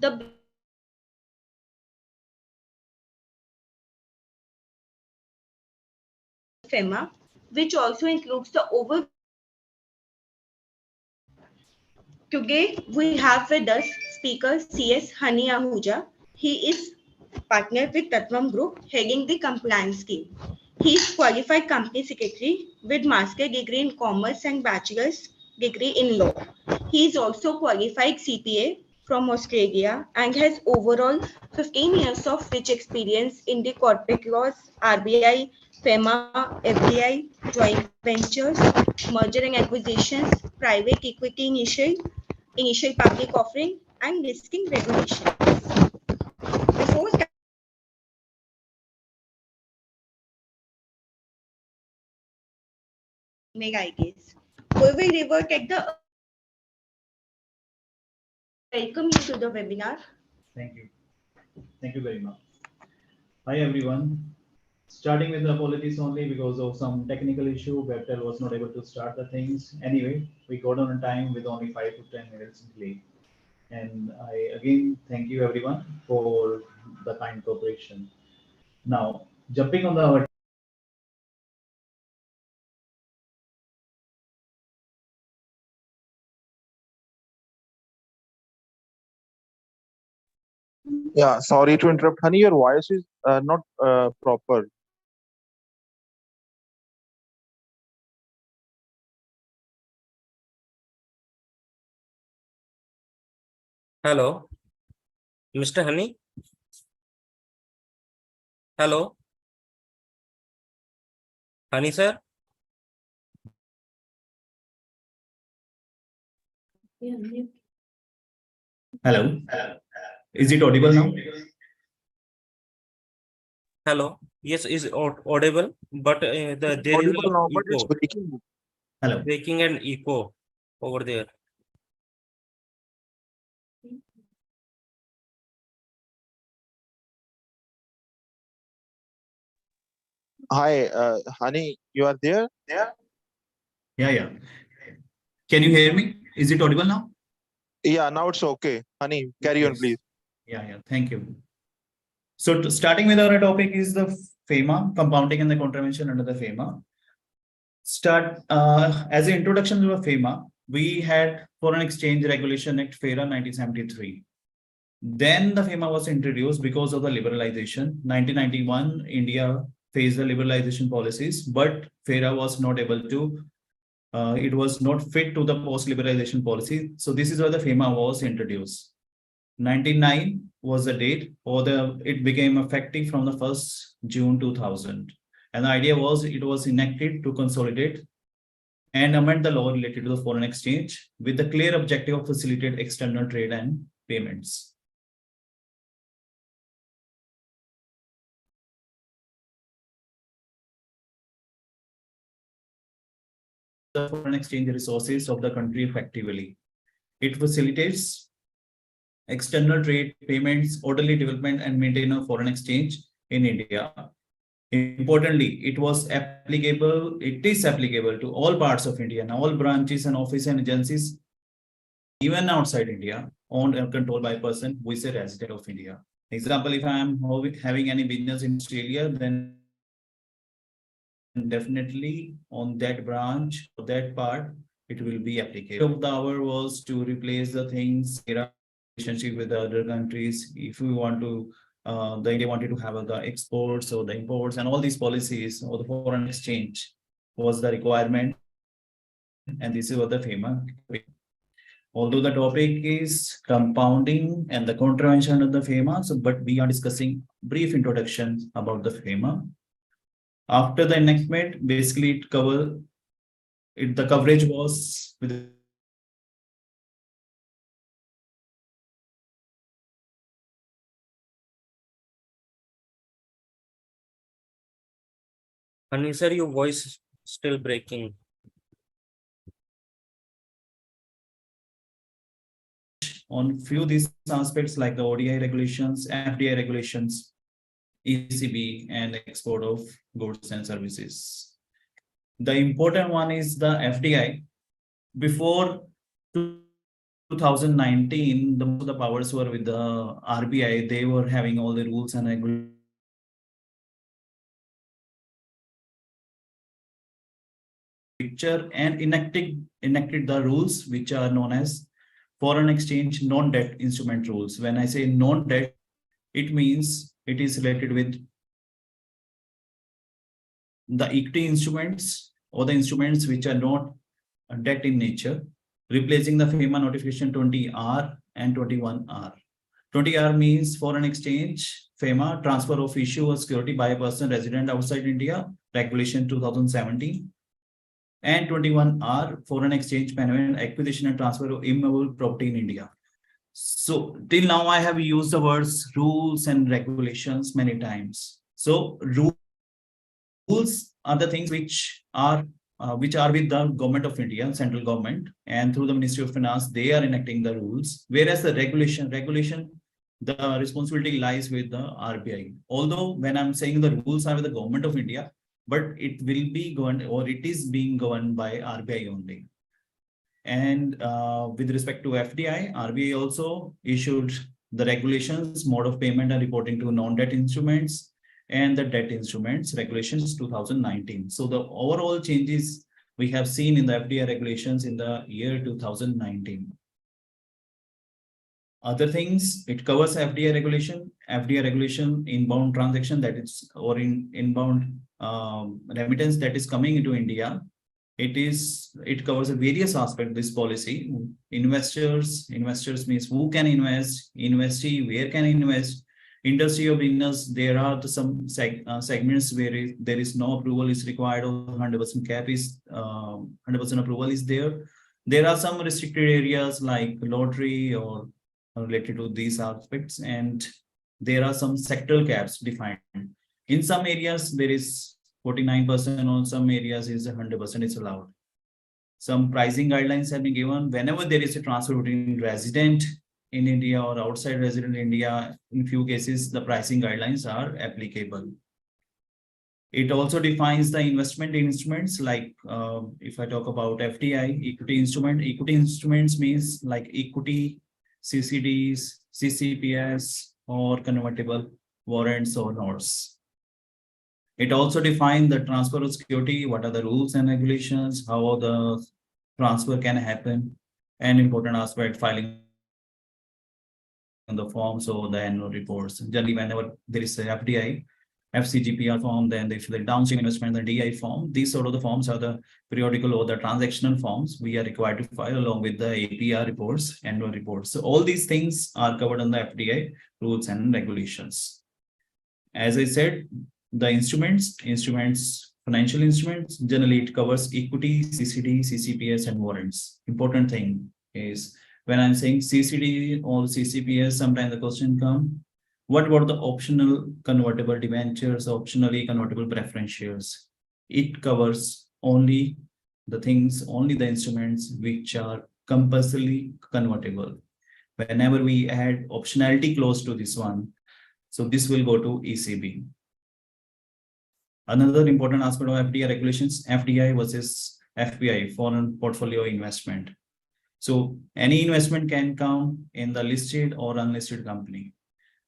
The FEMA, which also includes the over. Today we have with us speaker CS Honey Ahuja. He is partner with Tatvam Group, heading the compliance team. He is qualified company secretary with master degree in commerce and bachelor's degree in law. He is also qualified CPA from Australia and has overall 15 years of rich experience in the corporate laws, RBI, FEMA, FDI, joint ventures, merger and acquisitions, private equity initial public offering, and listing regulations. Before I guess we will revert at the welcome you to the webinar. Thank you. Thank you very much. Hi everyone. Starting with the apologies only because of some technical issue, Webtel was not able to start the things. Anyway, we got on time with only 5 to 10 minutes delay. And I again thank you everyone for the kind cooperation. Now, jumping on the Yeah, sorry to interrupt, Honey. Your voice is not proper. Hello, Mr. Honey. Hello, Honey sir. hello. Is it audible now? Hello. Yes, is audible, but there is Audible now, but it's echo, breaking. Hello. breaking and echo over there. Hi, Honey, you are there? Yeah. Can you hear me? Is it audible now? Yeah, now it's okay. Honey, carry on, Yes. please. Yeah. Thank you. So starting with our topic is the FEMA, compounding and the contravention under the FEMA. As an introduction to the FEMA, we had Foreign Exchange Regulation Act FERA 1973. Then the FEMA was introduced because of the liberalization. 1991, India faced the liberalization policies, but FERA was not able to, it was not fit to the post-liberalization policy. So this is where the FEMA was introduced. 99 was the date, or it became effective from the 1st June 2000. And the idea was it was enacted to consolidate and amend the law related to the foreign exchange with the clear objective of facilitate external trade and payments. The foreign exchange resources of the country effectively. It facilitates external trade, payments, orderly development, and maintain a foreign exchange in India. Importantly, it is applicable to all parts of India and all branches and offices and agencies, even outside India, owned and controlled by a person who is a resident of India. Example, if I am having any business in Australia, then definitely on that branch or that part, it will be applicable. The hour was to replace the things, relationship with the other countries. If we want to, the India wanted to have the exports or the imports and all these policies or the foreign exchange was the requirement. And this is what the FEMA. Although the topic is compounding and the contravention of the FEMA, but we are discussing brief introduction about the FEMA. After the enactment, basically the coverage was with Honey sir, your voice is still breaking. on few these aspects like the ODI regulations, FDI regulations, ECB, and export of goods and services. The important one is the FDI. Before 2019, the powers were with the RBI. They were having all the rules and regulations picture and enacted the rules which are known as foreign exchange non-debt instrument rules. When I say non-debt, it means it is related with the equity instruments or the instruments which are not debt in nature, replacing the FEMA notification 20R and 21R. 20R means foreign exchange, FEMA, transfer of issue or security by a person resident outside India, regulation 2017. And 21R, foreign exchange payment, acquisition and transfer of immovable property in India. So till now I have used the words rules and regulations many times. So rules are the things which are with the government of India, central government, and through the Ministry of Finance, they are enacting the rules. Whereas the regulation, the responsibility lies with the RBI. Although when I'm saying the rules are with the government of India, but it will be governed or it is being governed by RBI only. And with respect to FDI, RBI also issued the regulations, mode of payment and reporting to non-debt instruments and the debt instruments regulations 2019. So the overall changes we have seen in the FDI regulations in the year 2019. Other things, it covers FDI regulation, inbound transaction that is, or inbound remittance that is coming into India. It covers a various aspects of this policy. Investors means who can invest, investee, where can invest, industry of business. There are some segments where there is no approval is required or 100% cap is 100% approval is there. There are some restricted areas like lottery or related to these aspects, and there are some sectoral caps defined. In some areas there is 49%, on some areas is 100% is allowed. Some pricing guidelines have been given whenever there is a transfer between resident in India or outside resident India. In few cases, the pricing guidelines are applicable. It also defines the investment instruments, like if I talk about FDI, equity instruments means like equity, CCDs, CCPS, or convertible warrants or notes. It also defines the transfer of security, what are the rules and regulations, how the transfer can happen, and important aspect, filing the forms or the annual reports. Generally, whenever there is a FDI, FCGPR form, then if the downstream investment, the DI form, these sort of the forms are the periodical or the transactional forms we are required to file along with the APR reports, annual reports. So all these things are covered on the FDI rules and regulations. As I said, the instruments, financial instruments, generally it covers equity, CCD, CCPS, and warrants. Important thing is when I'm saying CCD or CCPS, sometimes the question comes, what about the optional convertible debentures, optionally convertible preference shares? It covers only the things, only the instruments which are compulsorily convertible. Whenever we add optionality clause to this one, so this will go to ECB. Another important aspect of FDI regulations, FDI versus FPI, foreign portfolio investment. So any investment can come in the listed or unlisted company.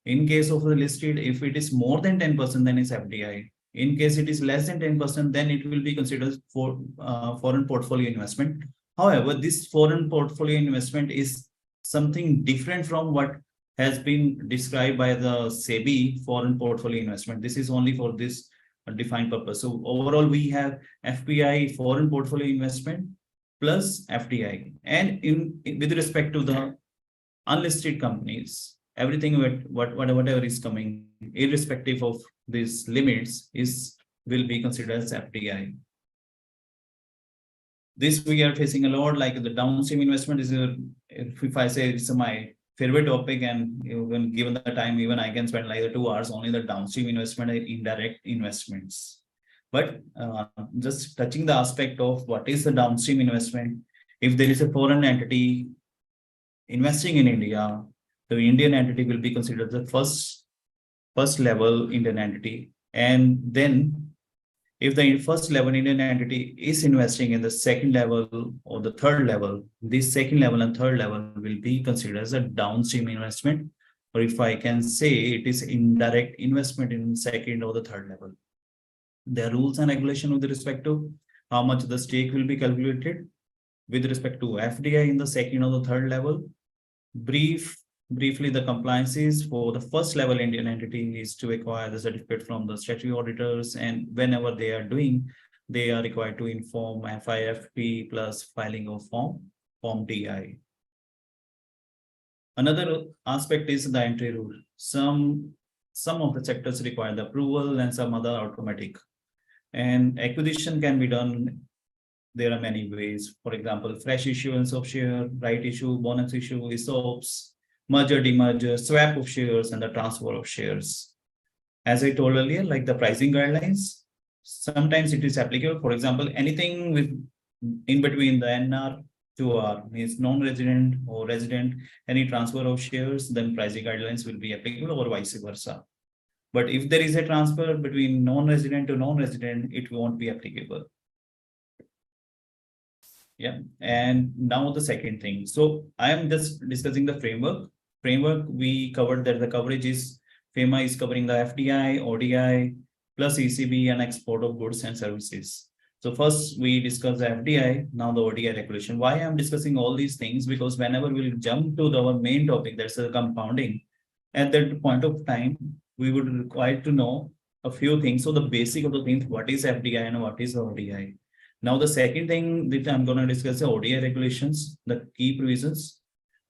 In case of the listed, if it is more than 10%, then it's FDI. In case it is less than 10%, then it will be considered for foreign portfolio investment. However, this foreign portfolio investment is something different from what has been described by the SEBI foreign portfolio investment. This is only for this defined purpose. So overall, we have FPI, foreign portfolio investment, plus FDI. And with respect to the unlisted companies, everything whatever is coming, irrespective of these limits, will be considered as FDI. This we are facing a lot, like the downstream investment is if I say it's my favorite topic, and when given the time, even I can spend like 2 hours only the downstream investment and indirect investments. But just touching the aspect of what is the downstream investment, if there is a foreign entity investing in India, the Indian entity will be considered the first level Indian entity, and then If the first level Indian entity is investing in the second level or the third level, this second level and third level will be considered as a downstream investment, or if I can say it is indirect investment in second or the third level. There are rules and regulation with respect to how much the stake will be calculated with respect to FDI in the second or the third level. Briefly, the compliances for the first level Indian entity is to acquire the certificate from the statutory auditors, and whenever they are doing, they are required to inform FIFP plus filing of form DI. Another aspect is the entry rule. Some of the sectors require the approval and some other automatic. And acquisition can be done. There are many ways. For example, fresh issuance of share, right issue, bonus issue, ESOPs, merger, demerger, swap of shares, and the transfer of shares. As I told earlier, like the pricing guidelines, sometimes it is applicable. For example, anything with in between the NR to R means non-resident or resident, any transfer of shares, then pricing guidelines will be applicable or vice versa. But if there is a transfer between non-resident to non-resident, it won't be applicable. Yeah, and now the second thing. So I am just discussing the framework. We covered that the coverage is FEMA is covering the FDI, ODI, plus ECB and export of goods and services. So first we discuss the FDI, now the ODI regulation. Why I'm discussing all these things? Because whenever we'll jump to our main topic, that's the compounding, at that point of time, we would require to know a few things. So the basic of the things, what is FDI and what is ODI? Now, the second thing that I'm going to discuss the ODI regulations, the key provisions.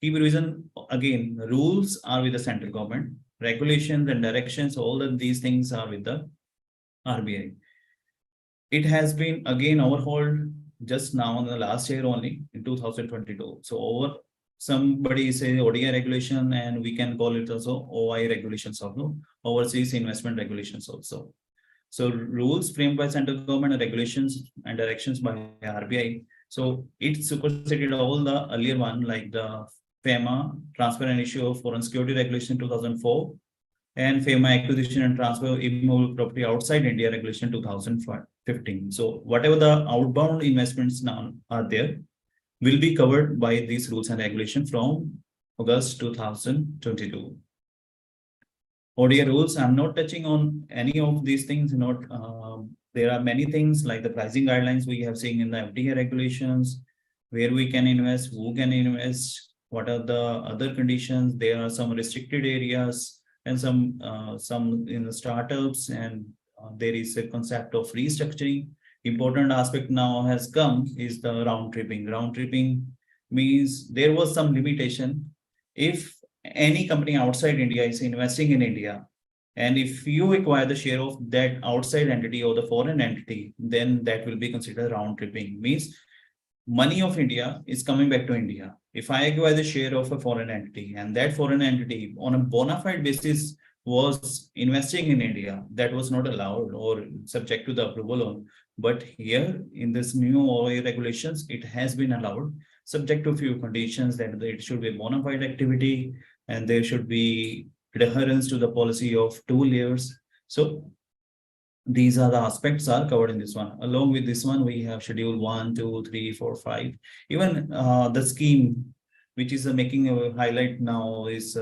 Key provision, again, rules are with the central government, regulations and directions, all of these things are with the RBI. It has been again overhauled just now in the last year only in 2022. So somebody say ODI regulation, and we can call it also OI regulations also, overseas investment regulations also. So rules framed by central government and regulations and directions by RBI. So it superseded all the earlier one, like the FEMA, transfer and issue of foreign security regulation 2004, and FEMA acquisition and transfer of immovable property outside India regulation 2015. So whatever the outbound investments now are there will be covered by these rules and regulations from August 2022. ODI rules, I'm not touching on any of these things. There are many things like the pricing guidelines we have seen in the FDI regulations, where we can invest, who can invest, what are the other conditions. There are some restricted areas and some in the startups, and there is a concept of restructuring. Important aspect now has come is the round tripping. Round tripping means there was some limitation. If any company outside India is investing in India, and if you acquire the share of that outside entity or the foreign entity, then that will be considered round tripping. Means money of India is coming back to India. If I acquire the share of a foreign entity, and that foreign entity on a bona fide basis was investing in India, that was not allowed or subject to the approval. But here in this new OA regulations, it has been allowed, subject to a few conditions, that it should be a bona fide activity and there should be adherence to the policy of 2 layers. So these are the aspects are covered in this one. Along with this one, we have schedule 1, 2, 3, 4, 5. Even the scheme, which is making a highlight now, is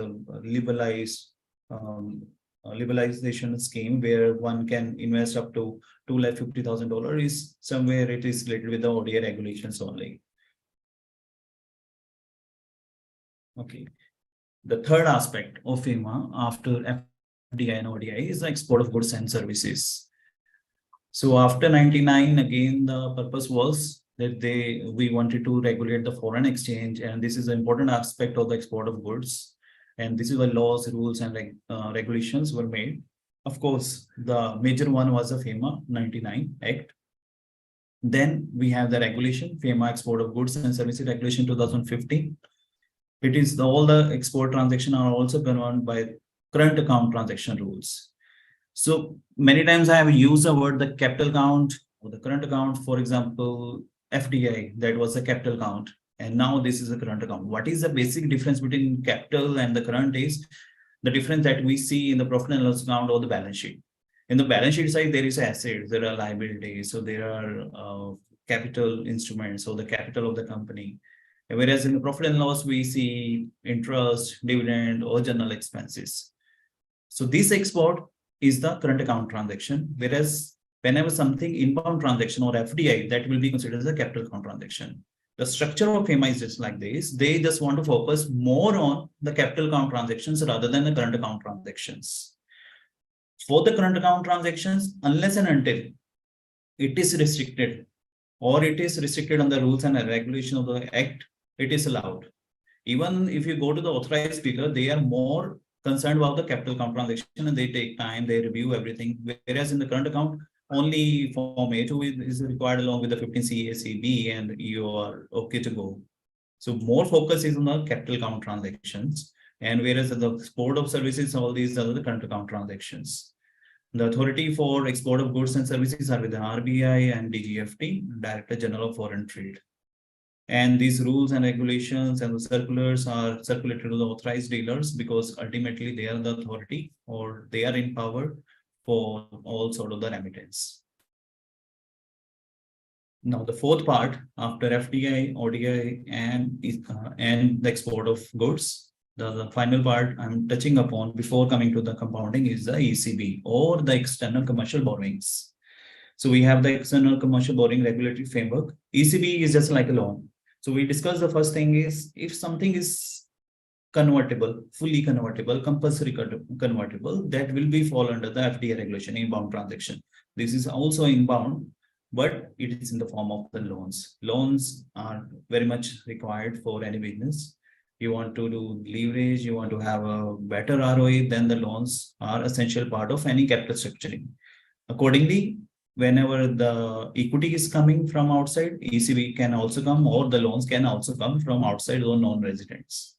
liberalization scheme, where one can invest up to $250,000. Is somewhere it is related with the ODI regulations only. Okay. The third aspect of FEMA after FDI and ODI is the export of goods and services. So after 99, again, the purpose was that we wanted to regulate the foreign exchange, and this is an important aspect of the export of goods. And this is why laws, rules, and regulations were made. Of course, the major one was the FEMA 99 Act. Then we have the regulation, FEMA Export of Goods and Services Regulation 2015. It is all the export transactions are also governed by current account transaction rules. So many times I have used the word the capital account or the current account. For example, FDI, that was the capital account, and now this is a current account. What is the basic difference between capital and the current is the difference that we see in the profit and loss account or the balance sheet. In the balance sheet side, there is assets, there are liabilities, so there are capital instruments, so the capital of the company. Whereas in the profit and loss, we see interest, dividend, or general expenses. So this export is the current account transaction, whereas whenever something inbound transaction or FDI, that will be considered as a capital account transaction. The structure of FEMA is just like this. They just want to focus more on the capital account transactions rather than the current account transactions. For the current account transactions, unless and until it is restricted or it is restricted on the rules and regulation of the act, it is allowed. Even if you go to the authorized speaker, they are more concerned about the capital account transaction and they take time, they review everything. Whereas in the current account, only Form A2 is required along with the 15 CACB and you are okay to go. So more focus is on the capital account transactions. And whereas the export of services, all these are the current account transactions. The authority for export of goods and services are with the RBI and DGFT, Director General of Foreign Trade. And these rules and regulations and the circulars are circulated to the authorized dealers because ultimately they are the authority or they are in power for all sort of the remittance. Now the fourth part after FDI, ODI, and the export of goods, the final part I'm touching upon before coming to the compounding is the ECB or the external commercial borrowings. So we have the external commercial borrowing regulatory framework. ECB is just like a loan. So we discussed the first thing is if something is convertible, fully convertible, compulsory convertible, that will be fall under the FDI regulation, inbound transaction. This is also inbound, but it is in the form of the loans. Loans are very much required for any business. You want to do leverage, you want to have a better ROE, then the loans are essential part of any capital structuring. Accordingly, whenever the equity is coming from outside, ECB can also come or the loans can also come from outside or non-residents.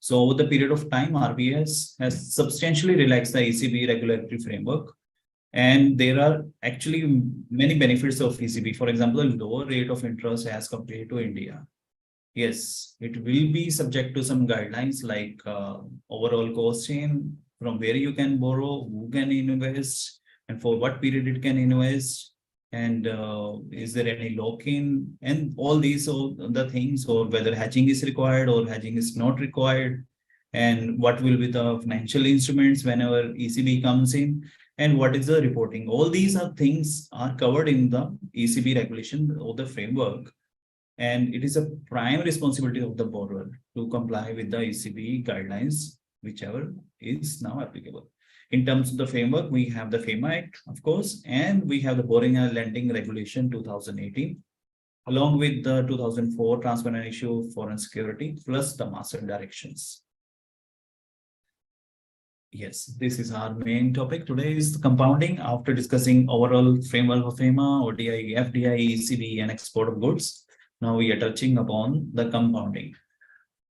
So over the period of time, RBI has substantially relaxed the ECB regulatory framework. And there are actually many benefits of ECB. For example, a lower rate of interest as compared to India. Yes, it will be subject to some guidelines like overall costing, from where you can borrow, who can invest, and for what period it can invest, and is there any lock-in, and all these so the things, or whether hedging is required or hedging is not required, and what will be the financial instruments whenever ECB comes in, and what is the reporting. All these are things are covered in the ECB regulation or the framework. And it is a prime responsibility of the borrower to comply with the ECB guidelines, whichever is now applicable. In terms of the framework, we have the FEMA Act, of course, and we have the Borrowing and Lending Regulation 2018, along with the 2004 Transfer and Issue of Foreign Security, plus the Master Directions. Yes, this is our main topic today is the compounding. After discussing overall framework of FEMA, ODI, FDI, ECB, and export of goods, now we are touching upon the compounding.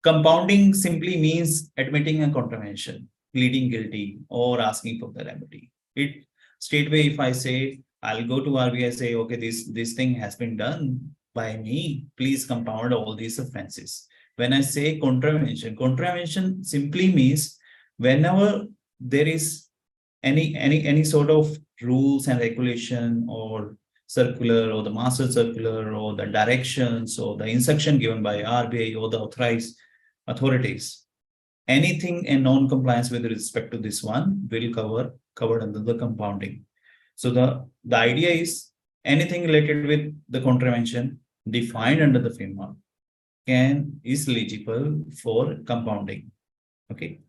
Compounding simply means admitting a contravention, pleading guilty, or asking for the remedy. It straightway, if I say, I'll go to RBI, say, okay, this thing has been done by me, please compound all these offenses. When I say contravention simply means whenever there is any sort of rules and regulation or circular or the master circular or the directions or the instruction given by RBI or the authorized authorities, anything in non-compliance with respect to this one will covered under the compounding. So the idea is anything related with the contravention defined under the FEMA is eligible for compounding. Okay.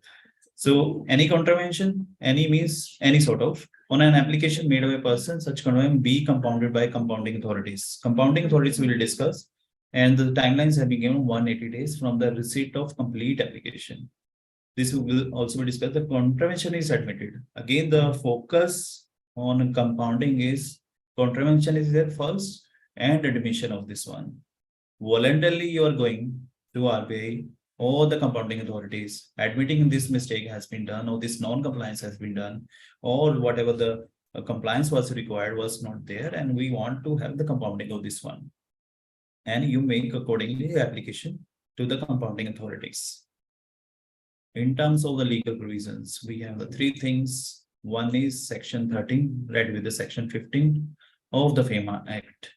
So any contravention, any means any sort of, on an application made of a person, such contravention be compounded by compounding authorities. Compounding authorities will discuss, and the timelines have been given 180 days from the receipt of complete application. This will also be discussed. The contravention is admitted. Again, the focus on compounding is contravention is there first and admission of this one. Voluntarily, you are going to RBI or the compounding authorities, admitting this mistake has been done, or this non-compliance has been done, or whatever the compliance was required was not there, and we want to have the compounding of this one. And you make accordingly application to the compounding authorities. In terms of the legal provisions, we have the three things One is Section 13, read with the Section 15 of the FEMA Act.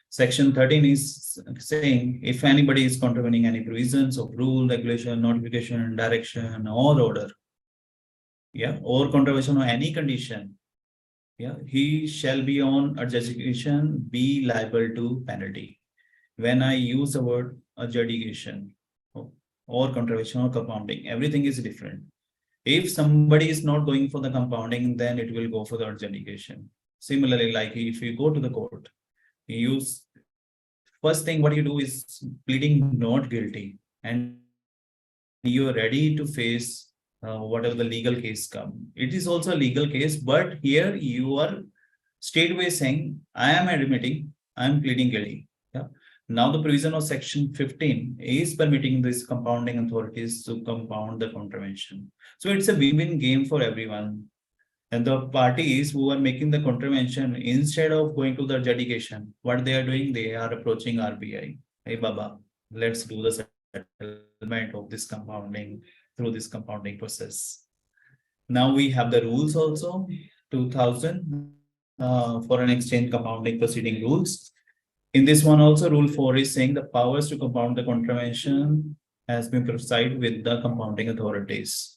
Section 13 is saying if anybody is contravening any provisions of rule, regulation, notification, direction, or order, or contravention of any condition, he shall be on adjudication, be liable to penalty. When I use the word adjudication or contravention or compounding, everything is different. If somebody is not going for the compounding, then it will go for the adjudication. Similarly, like if you go to the court, you use first thing what you do is pleading not guilty, and you are ready to face whatever the legal case come. It is also a legal case, but here you are straightway saying, I am admitting, I am pleading guilty. Now the provision of Section 15 is permitting these compounding authorities to compound the contravention. So it's a win-win game for everyone. And the parties who are making the contravention, instead of going to the adjudication, what they are doing, they are approaching RBI. Hey Baba, let's do the settlement of this compounding through this compounding process. Now we have the rules also, 2000 foreign exchange compounding proceeding rules. In this one also, Rule 4 is saying the powers to compound the contravention has been prescribed with the compounding authorities.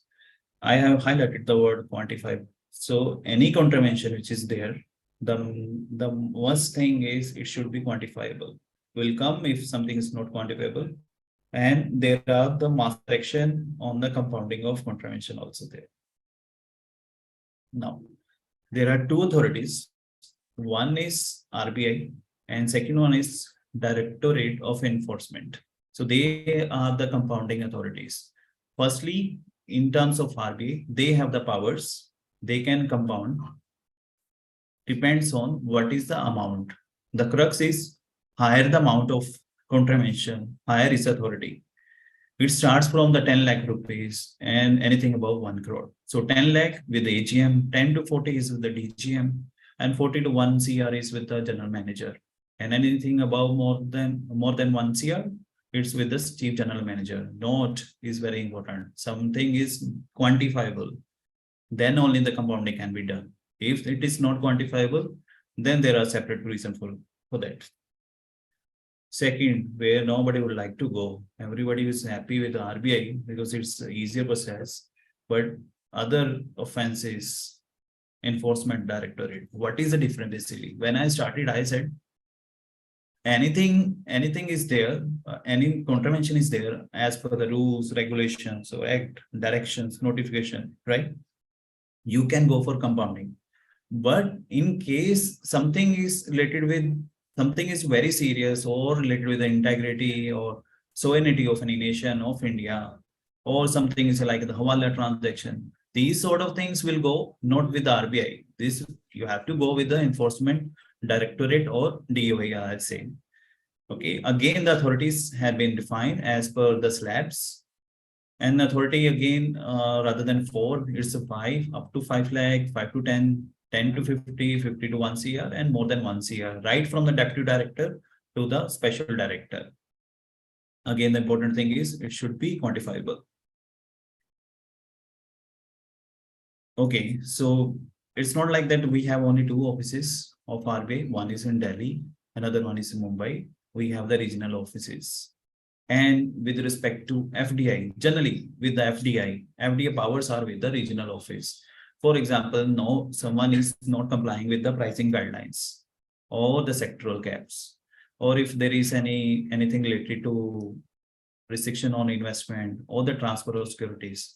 I have highlighted the word quantify. So any contravention which is there, the worst thing is it should be quantifiable. Will come if something is not quantifiable. And there are the master action on the compounding of contravention also there. Now, there are two authorities. One is RBI and second one is Directorate of Enforcement. So they are the compounding authorities. Firstly, in terms of RBI, they have the powers. They can compound. Depends on what is the amount. The crux is higher the amount of contravention, higher is authority. It starts from the 10 lakh rupees and anything above 1 crore. So 10 lakh with the AGM, 10 to 40 is with the DGM, and 40 to 1 CR is with the general manager. And anything above more than 1 CR, it's with the chief general manager. Note is very important. Something is quantifiable, then only the compounding can be done. If it is not quantifiable, then there are separate reasons for that. Second, where nobody would like to go, everybody is happy with the RBI because it's an easier process, but other offenses, enforcement directorate. What is the difference basically? When I started, I said, anything is there, any contravention is there as per the rules, regulations, so act, directions, notification, right? You can go for compounding. But in case something is related with something is very serious or related with the integrity or sovereignty of any nation of India, or something is like the Hawala transaction, these sort of things will go not with the RBI. This you have to go with the enforcement directorate or DOI, I say. Okay, again, the authorities have been defined as per the slabs. And authority again, rather than 4, it's a 5, up to 5 lakh, 5 to 10, 10 to 50, 50 to 1 CR, and more than 1 CR, right from the deputy director to the special director. Again, the important thing is it should be quantifiable. Okay, so it's not like that we have only 2 offices of RBI. One is in Delhi, another one is in Mumbai. We have the regional offices. And with respect to FDI, generally with the FDI powers are with the regional office. For example, no, someone is not complying with the pricing guidelines or the sectoral caps, or if there is anything related to restriction on investment or the transfer of securities,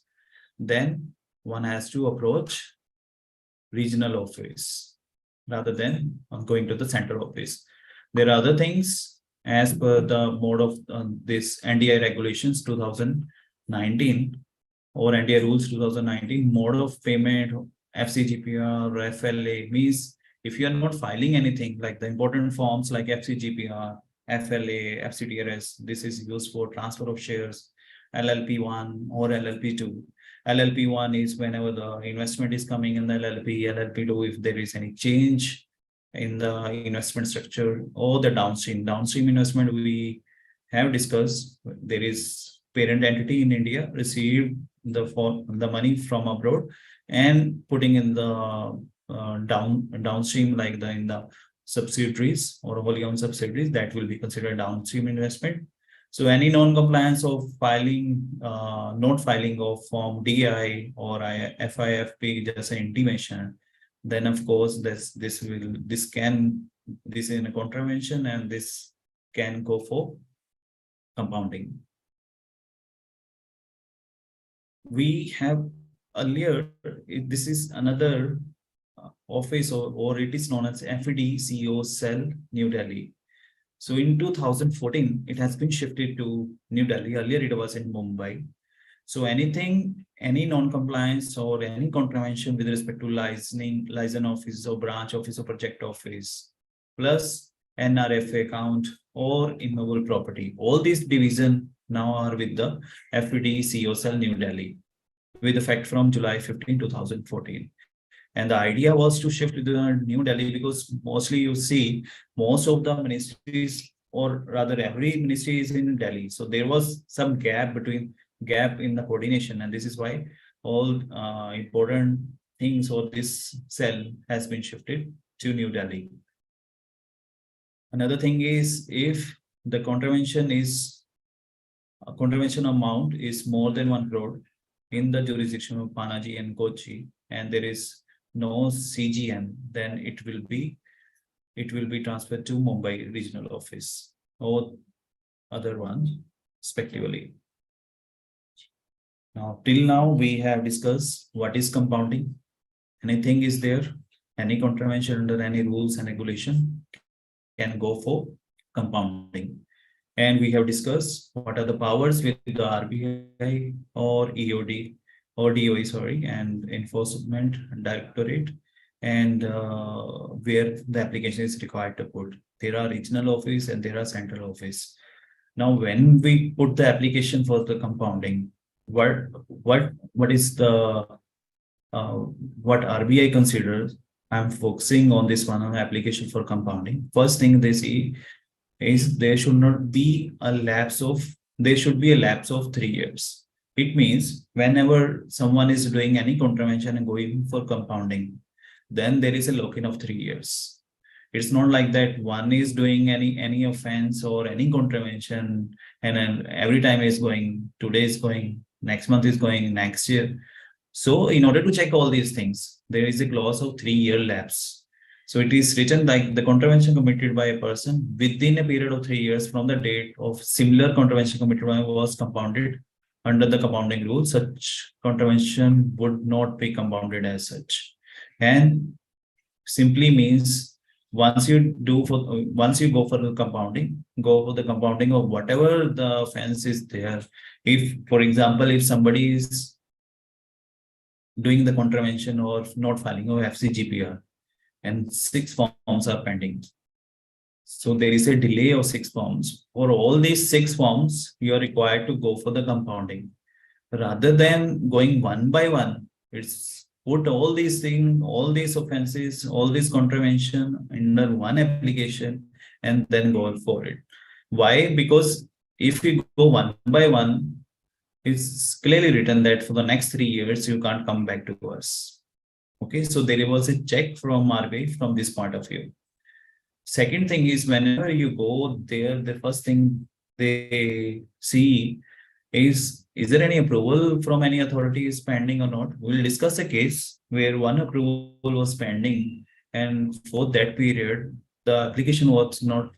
then one has to approach regional office rather than going to the central office. There are other things as per the mode of this NDI regulations 2019 or NDI rules 2019, mode of payment, FCGPR or FLA means if you are not filing anything like the important forms like FCGPR, FLA, FCTRS, this is used for transfer of shares, LLP1 or LLP2. LLP1 is whenever the investment is coming in the LLP, LLP2 if there is any change in the investment structure or the downstream investment we have discussed. There is parent entity in India received the money from abroad and putting in the downstream, like in the subsidiaries or wholly owned subsidiaries, that will be considered downstream investment. So any non-compliance of filing, not filing of Form DI or FIFP, just an intimation, then of course this is in a contravention, and this can go for compounding. We have earlier, this is another office, or it is known as FED CEO cell, New Delhi. So in 2014, it has been shifted to New Delhi. Earlier, it was in Mumbai. So any non-compliance or any contravention with respect to license office or branch office or project office, plus NRFA account or immovable property, all these division now are with the FED CEO cell, New Delhi, with effect from July 15, 2014. And the idea was to shift to the New Delhi because mostly you see most of the ministries, or rather every ministry is in Delhi. So there was some gap in the coordination, and this is why all important things or this cell has been shifted to New Delhi. Another thing is, if the contravention amount is more than 1 crore in the jurisdiction of Panaji and Kochi, and there is no CGM, then it will be transferred to Mumbai regional office or other ones respectively. Now, till now we have discussed what is compounding. Anything is there, any contravention under any rules and regulation can go for compounding. And we have discussed what are the powers with the RBI or EOD or DOE, sorry, and Enforcement Directorate, and where the application is required to put. There are regional office and there are central office. Now, when we put the application for the compounding, what is the what RBI considers? I'm focusing on this one, on application for compounding. First thing they see is there should be a lapse of 3 years. It means whenever someone is doing any contravention and going for compounding, then there is a lock-in of 3 years. It's not like that one is doing any offense or any contravention, and then every time is going, today is going, next month is going, next year. So in order to check all these things, there is a clause of 3-year lapse. So it is written like the contravention committed by a person within a period of 3 years from the date of similar contravention committed by was compounded under the compounding rule, such contravention would not be compounded as such. And simply means once you go for the compounding, go for the compounding of whatever the offense is there. If, for example, if somebody is doing the contravention or not filing of FCGPR and 6 forms are pending, so there is a delay of 6 forms. For all these 6 forms, you are required to go for the compounding. Rather than going one by one, it's put all these things, all these offenses, all this contravention under one application and then go for it. Why? Because if you go one by one, it's clearly written that for the next 3 years, you can't come back to us. Okay, so there was a check from RBI from this point of view. Second thing is, whenever you go there, the first thing they see is there any approval from any authority is pending or not? We'll discuss a case where one approval was pending, and for that period, the application was not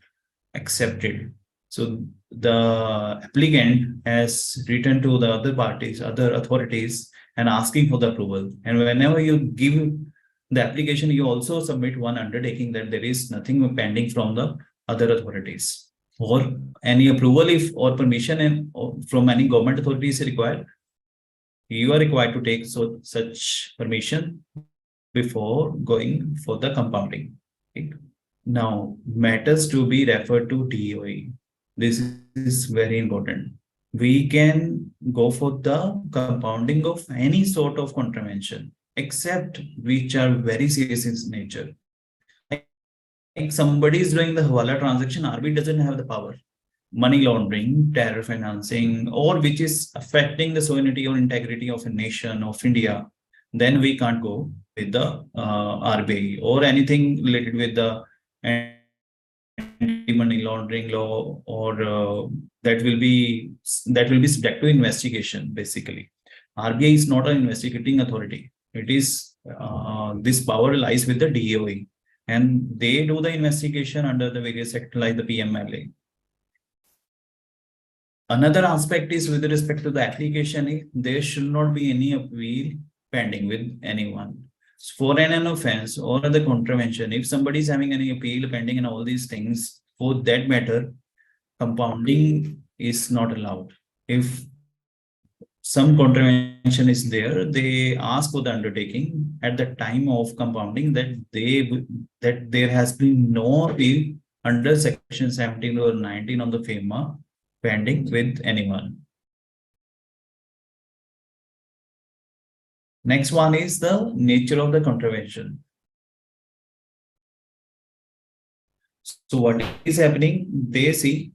accepted. So the applicant has written to the other parties, other authorities, and asking for the approval. And whenever you give the application, you also submit one undertaking that there is nothing pending from the other authorities, or any approval if or permission from any government authority is required. You are required to take such permission before going for the compounding. Okay. Now, matters to be referred to DOE. This is very important. We can go for the compounding of any sort of contravention, except which are very serious in nature. Like somebody is doing the Hawala transaction, RBI doesn't have the power. money laundering, terror financing, or which is affecting the sovereignty or integrity of a nation of India, then we can't go with the RBI or anything related with the anti-money laundering law, or that will be subject to investigation. Basically, RBI is not an investigating authority. It is this power lies with the DOE, and they do the investigation under the various sectors like the PMLA. Another aspect is with respect to the application, there should not be any appeal pending with anyone. For an offense or the contravention, if somebody is having any appeal pending and all these things, for that matter, compounding is not allowed. If some contravention is there, they ask for the undertaking at the time of compounding that there has been no appeal under section 17 or 19 on the FEMA pending with anyone. Next one is the nature of the contravention. So what is happening? They see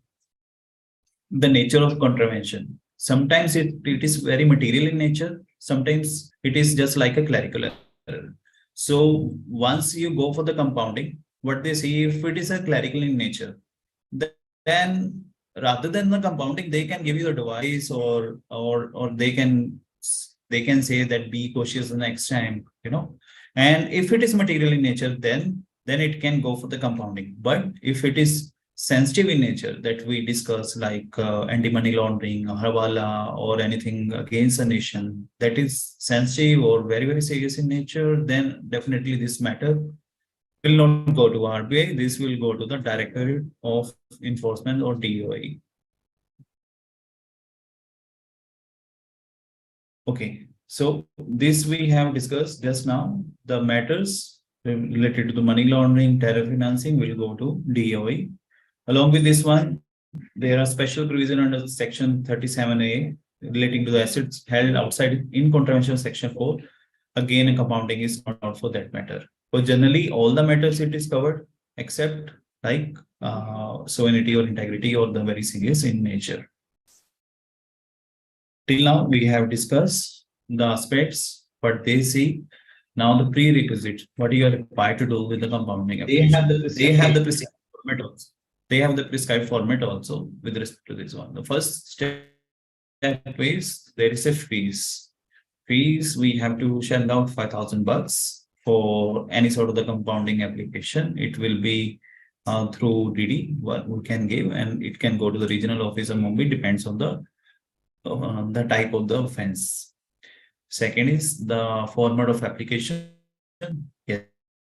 the nature of contravention. Sometimes it is very material in nature. Sometimes it is just like a clerical error. So once you go for the compounding, what they see, if it is a clerical in nature, then rather than the compounding, they can give you a device, or they can say that be cautious the next time, And if it is material in nature, then it can go for the compounding. But if it is sensitive in nature that we discuss, like anti-money laundering, hawala, or anything against a nation that is sensitive or very, very serious in nature, then definitely this matter will not go to RBI. This will go to the Directorate of Enforcement, or DOE. Okay, so this we have discussed just now. The matters related to the money laundering, terror financing will go to DOE. Along with this one, there are special provision under section 37A relating to the assets held outside in contravention section 4. Again, a compounding is not out for that matter. But generally, all the matters it is covered except like sovereignty or integrity or the very serious in nature. Till now, we have discussed the aspects, but they see now the prerequisite, what you are required to do with the compounding. They have the prescribed format also. They have the prescribed format also with respect to this one. The first step is there is a fees. Fees, we have to shell out $5,000 for any sort of the compounding application. It will be through DD, what we can give, and it can go to the regional office of Mumbai, depends on the type of the offense. Second is the format of application. Yes,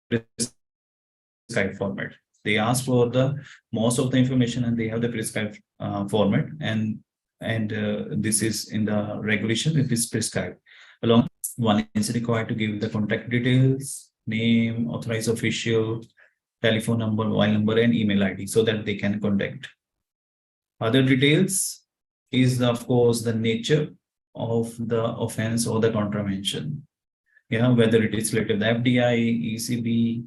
prescribed format. They ask for the most of the information, and they have the prescribed format, and this is in the regulation. It is prescribed. Along, one is required to give the contact details, name, authorized official, telephone number, mobile number, and email ID, so that they can contact. Other details is, of course, the nature of the offense or the contravention. Whether it is related to the FDI, ECB,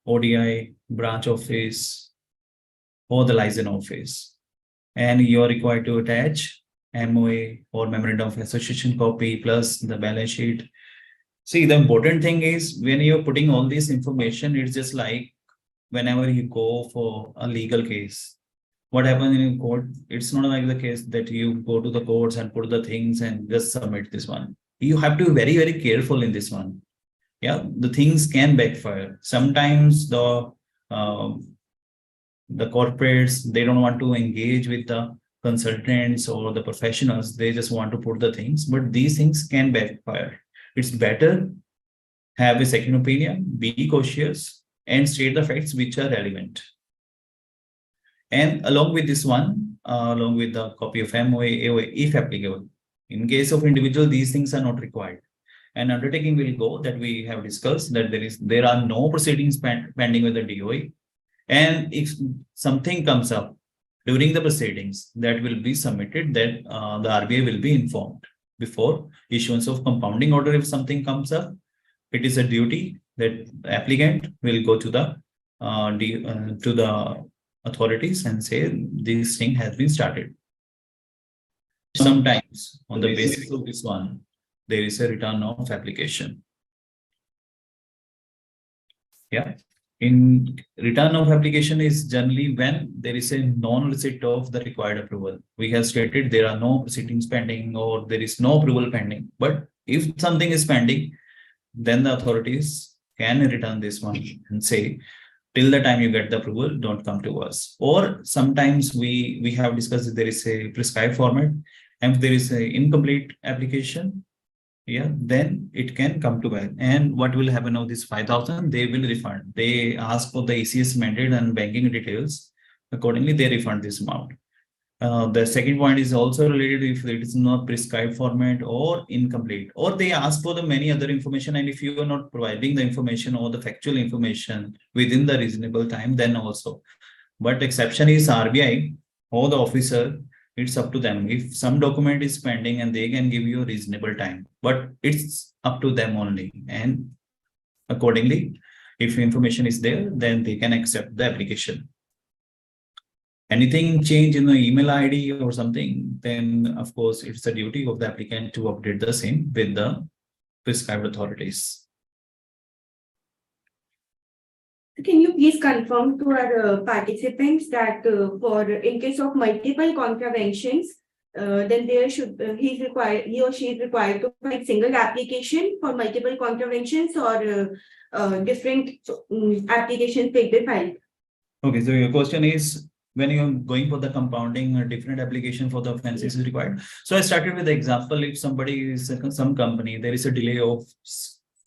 ODI, branch office, or the license office. And you are required to attach MOA or memorandum of association copy plus the balance sheet. See, the important thing is when you're putting all this information, it's just like whenever you go for a legal case, what happens in court, it's not like the case that you go to the courts and put the things and just submit this one. You have to be very, very careful in this one. The things can backfire. Sometimes the corporates, they don't want to engage with the consultants or the professionals. They just want to put the things, but these things can backfire. It's better have a second opinion, be cautious, and state the facts which are relevant. And along with this one, along with the copy of MOA, AOA, if applicable. In case of individual, these things are not required. And undertaking will go that we have discussed that there are no proceedings pending with the DOE. And if something comes up during the proceedings, that will be submitted, that the RBI will be informed before issuance of compounding order. If something comes up, it is a duty that the applicant will go to the authorities and say this thing has been started. Sometimes on the basis of this one, there is a return of application. Yeah. In return of application is generally when there is a non-receipt of the required approval. We have stated there are no proceedings pending or there is no approval pending. But if something is pending, then the authorities can return this one and say, till the time you get the approval, don't come to us. Or sometimes we have discussed that there is a prescribed format, and if there is an incomplete application, yeah, then it can come to bank. And what will happen of this 5,000? They will refund. They ask for the ACS mandate and banking details. Accordingly, they refund this amount. The second point is also related if it is not prescribed format or incomplete, or they ask for the many other information. And if you are not providing the information or the factual information within the reasonable time, then also. But exception is RBI or the officer. It's up to them. If some document is pending and they can give you a reasonable time, but it's up to them only. And accordingly, if information is there, then they can accept the application. Anything change in the email ID or something, then of course it's the duty of the applicant to update the same with the prescribed authorities. Can you please confirm to our participants that for in case of multiple contraventions, then there should he or she is required to file single application for multiple contraventions or different applications may be filed? Okay, so your question is when you're going for the compounding, a different application for the offenses is required. So I started with the example: if somebody is some company, there is a delay of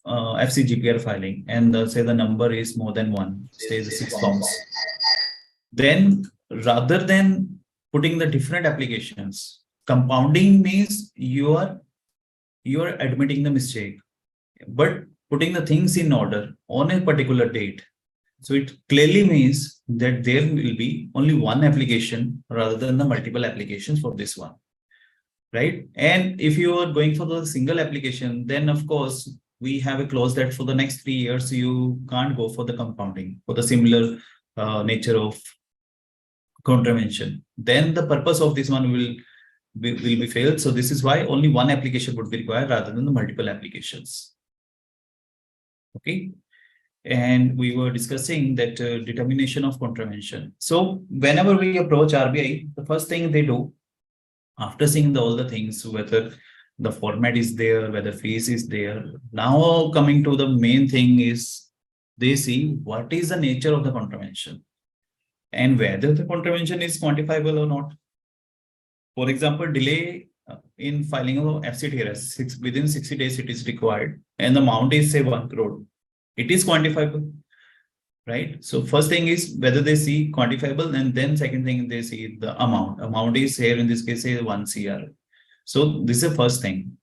FCGPR filing, and say the number is more than one, say the 6 forms. Then rather than putting the different applications, compounding means you are admitting the mistake, but putting the things in order on a particular date. So it clearly means that there will be only one application rather than the multiple applications for this one, right? And if you are going for the single application, then of course we have a clause that for the next 3 years, you can't go for the compounding for the similar nature of contravention. Then the purpose of this one will be failed. So this is why only one application would be required rather than the multiple applications. Okay. And we were discussing that determination of contravention. So whenever we approach RBI, the first thing they do after seeing all the things, whether the format is there, whether fees is there. Now coming to the main thing is they see what is the nature of the contravention and whether the contravention is quantifiable or not. For example, delay in filing of FCTRS, within 60 days it is required, and the amount is say 1 crore. It is quantifiable, right? So first thing is whether they see quantifiable, and then second thing they see the amount. Amount is here in this case say 1 CR. So this is the first thing.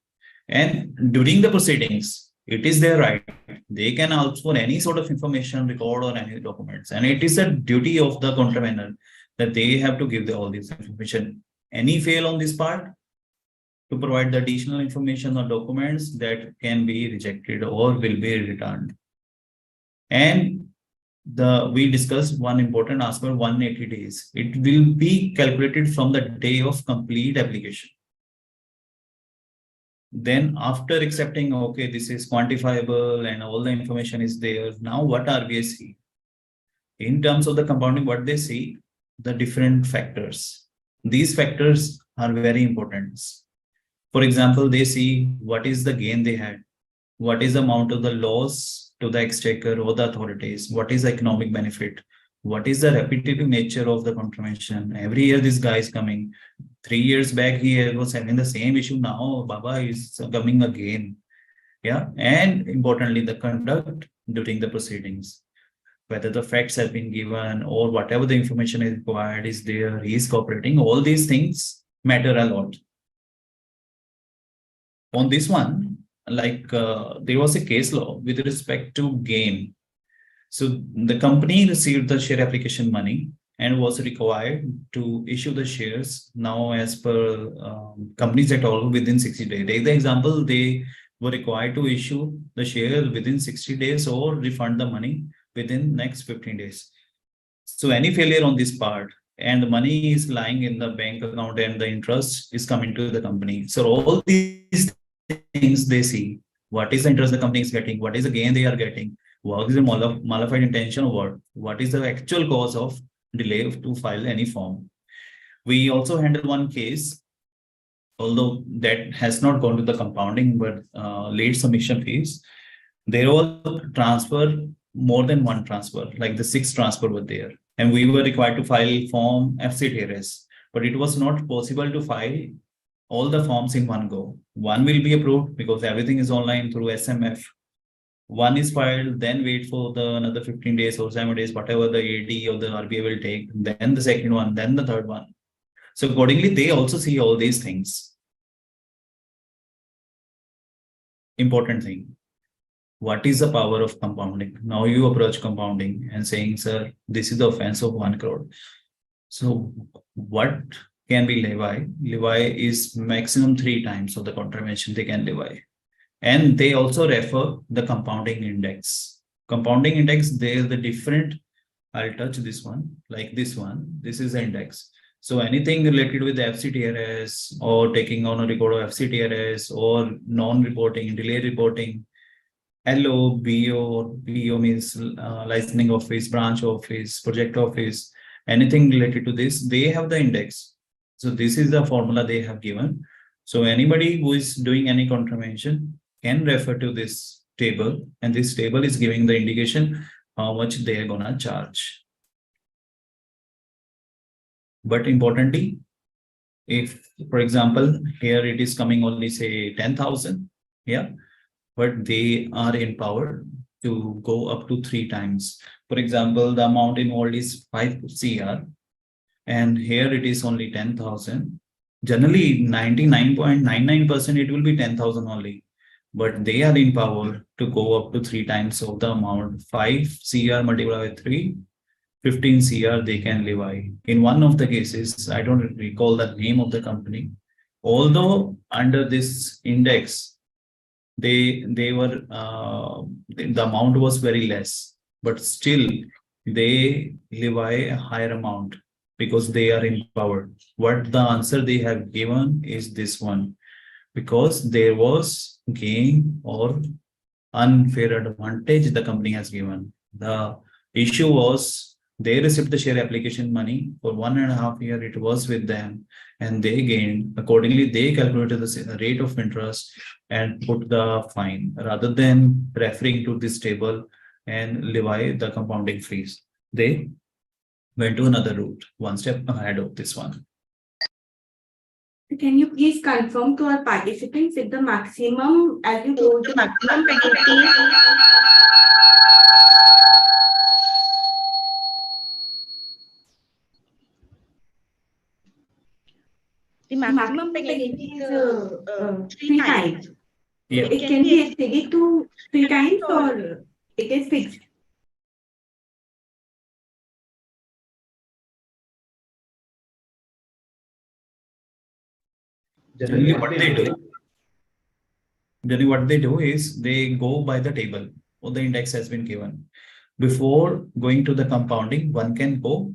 And during the proceedings, it is their right. They can ask for any sort of information, record or any documents. And it is a duty of the contravenor that they have to give all this information. Any fail on this part to provide the additional information or documents, that can be rejected or will be returned. And we discussed one important aspect, 180 days. It will be calculated from the day of complete application. Then after accepting, okay, this is quantifiable and all the information is there. Now what RBI see? In terms of the compounding, what they see? The different factors. These factors are very important. For example, they see what is the gain they had, what is the amount of the loss to the exchequer or the authorities, what is the economic benefit, what is the repetitive nature of the contravention. Every year this guy is coming. 3 years back he was having the same issue. Now Baba is coming again. Yeah, and importantly the conduct during the proceedings, whether the facts have been given or whatever the information is required is there, he is cooperating. All these things matter a lot. On this one, like there was a case law with respect to gain. So the company received the share application money and was required to issue the shares now as per companies at all within 60 days. Take the example, they were required to issue the share within 60 days or refund the money within next 15 days. So any failure on this part, and the money is lying in the bank account and the interest is coming to the company. So all these things they see. What is the interest the company is getting? What is the gain they are getting? What is the modified intention or what? What is the actual cause of delay to file any form? We also handle one case, although that has not gone to the compounding, but late submission fees. There was transfer, more than one transfer, like the 6 transfer were there. And we were required to file form FCTRS, but it was not possible to file all the forms in one go. One will be approved because everything is online through SMF. One is filed, then wait for the another 15 days or 7 days, whatever the AD or the RBI will take, then the second one, then the third one. So accordingly, they also see all these things. Important thing. What is the power of compounding? Now you approach compounding and saying, sir, this is the offense of 1 crore. So what can be levy? Levy is maximum 3 times of the contravention they can levy. And they also refer the compounding index. Compounding index, there's the different, I'll touch this one, like this one, this is the index. So anything related with FCTRS or taking on a record of FCTRS or non-reporting, delay reporting, LO, BO, BO means licensing office, branch office, project office, anything related to this, they have the index. So this is the formula they have given. So anybody who is doing any contravention can refer to this table, and this table is giving the indication how much they are gonna charge. But importantly, if, for example, here it is coming only say 10,000, yeah, but they are empowered to go up to 3 times. For example, the amount involved is 5 CR, and here it is only 10,000. Generally, 99.99% it will be 10,000 only, but they are empowered to go up to 3 times of the amount. 5 CR multiplied by 3, 15 CR they can levy. In one of the cases, I don't recall the name of the company, although under this index, they were the amount was very less, but still they levy a higher amount because they are empowered. What the answer they have given is this one, because there was gain or unfair advantage the company has given. The issue was they received the share application money for 1.5 years. It was with them, and they gained. Accordingly, they calculated the rate of interest and put the fine rather than referring to this table and levy the compounding fees. They went to another route, one step ahead of this one. Can you please confirm to our participants if the maximum, as you told, the maximum penalty? The maximum penalty is 3 times. Yeah. It can be exceeded to 3 times or it is fixed. Generally, what they do is they go by the table or the index has been given. Before going to the compounding, one can go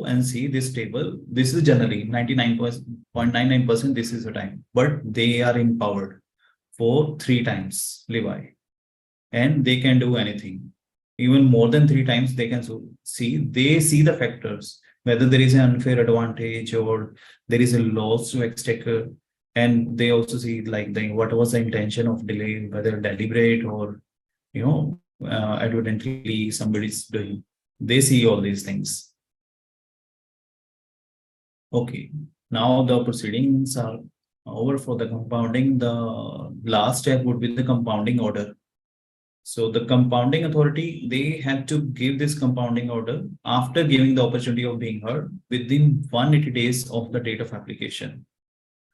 and see this table. This is generally 99.99%. This is the time, but they are empowered for 3 times levy, and they can do anything. Even more than 3 times, they can see. They see the factors, whether there is an unfair advantage or there is a loss to exchequer, and they also see like what was the intention of delay, whether deliberate or advertently somebody's doing. They see all these things. Okay, now the proceedings are over for the compounding. The last step would be the compounding order. So the compounding authority, they have to give this compounding order after giving the opportunity of being heard within 180 days of the date of application.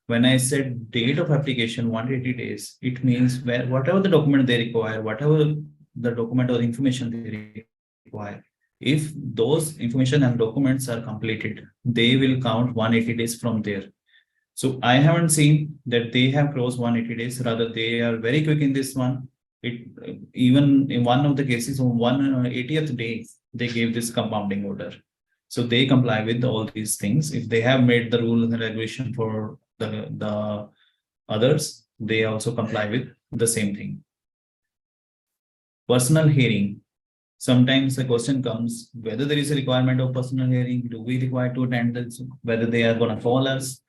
When I said date of application 180 days, it means whatever the document they require, whatever the document or information they require, if those information and documents are completed, they will count 180 days from there. So I haven't seen that they have crossed 180 days. Rather, they are very quick in this one. It even in one of the cases on 180th day, they gave this compounding order. So they comply with all these things. If they have made the rule and regulation for the others, they also comply with the same thing. Personal hearing. Sometimes the question comes whether there is a requirement of personal hearing. Do we require to attend this? Whether they are going to call us.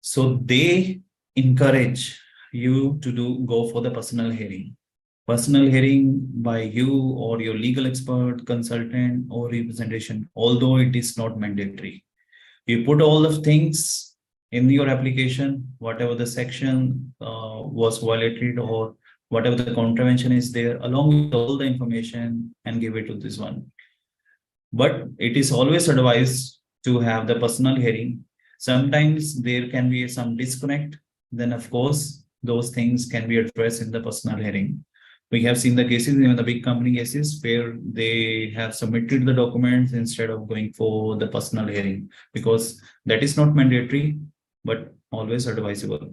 So they encourage you to go for the personal hearing. Personal hearing by you or your legal expert, consultant, or representation, although it is not mandatory. You put all the things in your application, whatever the section was violated or whatever the contravention is there, along with all the information, and give it to this one. But it is always advised to have the personal hearing. Sometimes there can be some disconnect. Then, of course, those things can be addressed in the personal hearing. We have seen the cases, even the big company cases, where they have submitted the documents instead of going for the personal hearing, because that is not mandatory, but always advisable.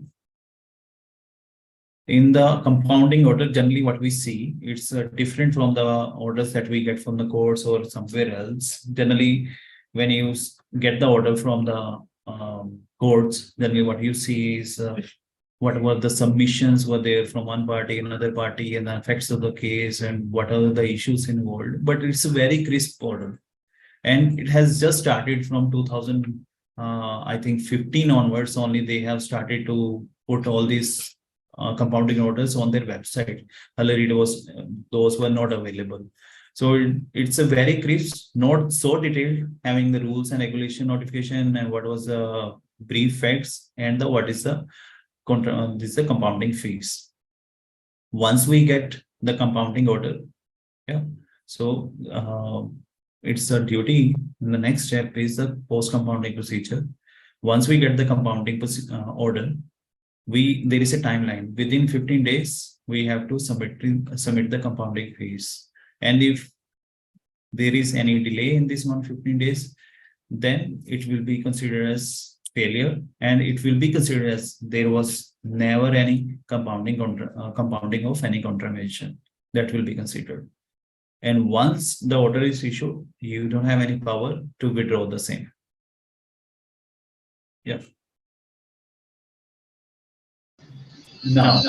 In the compounding order, generally what we see, it's different from the orders that we get from the courts or somewhere else. Generally, when you get the order from the courts, generally what you see is what were the submissions were there from one party, another party, and the effects of the case, and what are the issues involved. But it's a very crisp order, and it has just started from 2000, I think 15 onwards. Only they have started to put all these compounding orders on their website. Earlier, those were not available. So it's a very crisp, not so detailed, having the rules and regulation notification and what was the brief facts and what is the this is the compounding fees. Once we get the compounding order, so it's a duty. The next step is the post compounding procedure. Once we get the compounding order, there is a timeline. Within 15 days, we have to submit the compounding fees. And if there is any delay in this 15 days, then it will be considered as failure, and it will be considered as there was never any compounding of any contravention. That will be considered. And once the order is issued, you don't have any power to withdraw the same. Yeah. Now,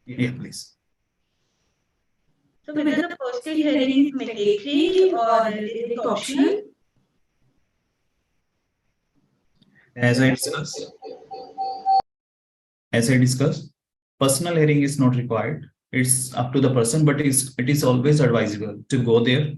yeah, please. So whether the postal hearing is mandatory or is it optional? As I discussed, personal hearing is not required. It's up to the person, but it is always advisable to go there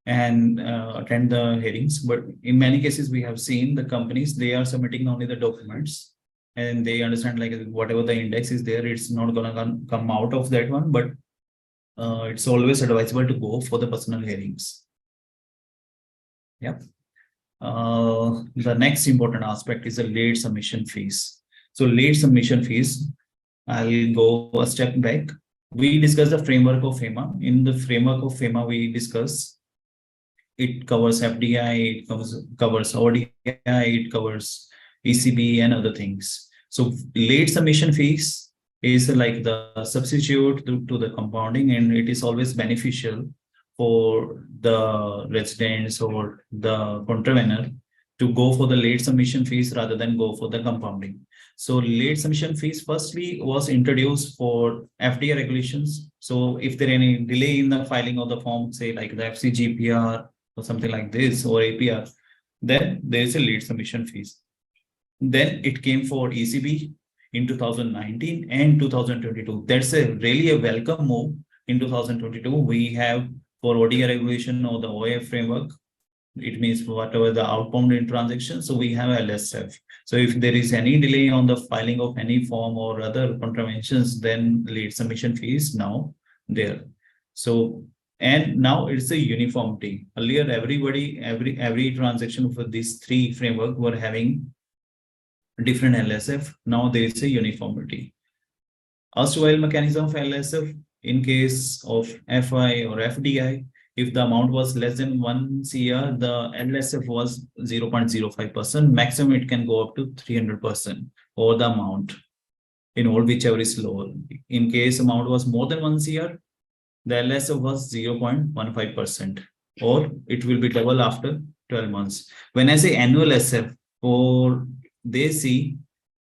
and attend the hearings. But in many cases, we have seen the companies, they are submitting only the documents, and they understand like whatever the index is there, it's not gonna come out of that one, but it's always advisable to go for the personal hearings. Yep. The next important aspect is the late submission fees. So late submission fees, I'll go a step back. We discussed the framework of FEMA. In the framework of FEMA, we discuss it covers FDI, it covers ODI, it covers ECB and other things. So late submission fees is like the substitute to the compounding, and it is always beneficial for the residents or the contravenor to go for the late submission fees rather than go for the compounding. So late submission fees firstly was introduced for FDI regulations. So if there any delay in the filing of the form, say like the FCGPR or something like this, or APR, then there is a late submission fees. Then it came for ECB in 2019 and 2022. That's really a welcome move. In 2022, we have for ODI regulation or the OAF framework, it means whatever the outbound in transaction. So we have LSF. So if there is any delay on the filing of any form or other contraventions, then late submission fees now there. So, and now it's a uniformity. Earlier, every transaction for these three framework were having different LSF. Now there is a uniformity. Erstwhile mechanism of LSF, in case of FI or FDI, if the amount was less than 1 CR, the LSF was 0.05%. Maximum it can go up to 300% over the amount. in all whichever is lower. In case amount was more than 1 CR, the LSF was 0.15%, or it will be double after 12 months. When I say annual SF, or they see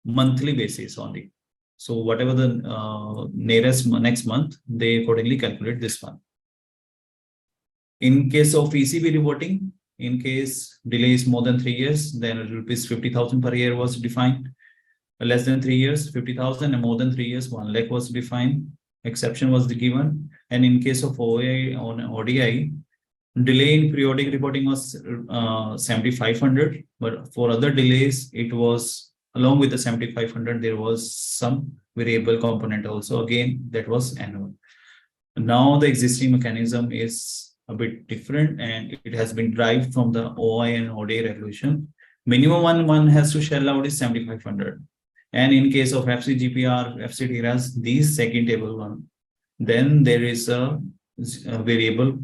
monthly basis only. So whatever the next month, they accordingly calculate this one. In case of ECB reporting, in case delay is more than 3 years, then rupees 50,000 per year was defined. Less than 3 years, 50,000, and more than 3 years, 1 lakh was defined. Exception was given. And in case of OAI on ODI, delay in periodic reporting was 7,500, but for other delays, it was along with the 7,500, there was some variable component also. Again, that was annual. Now the existing mechanism is a bit different, and it has been derived from the OI and ODI regulation. Minimum one has to shell out is 7,500. And in case of FCGPR, FCTRAS, these second table one, then there is a variable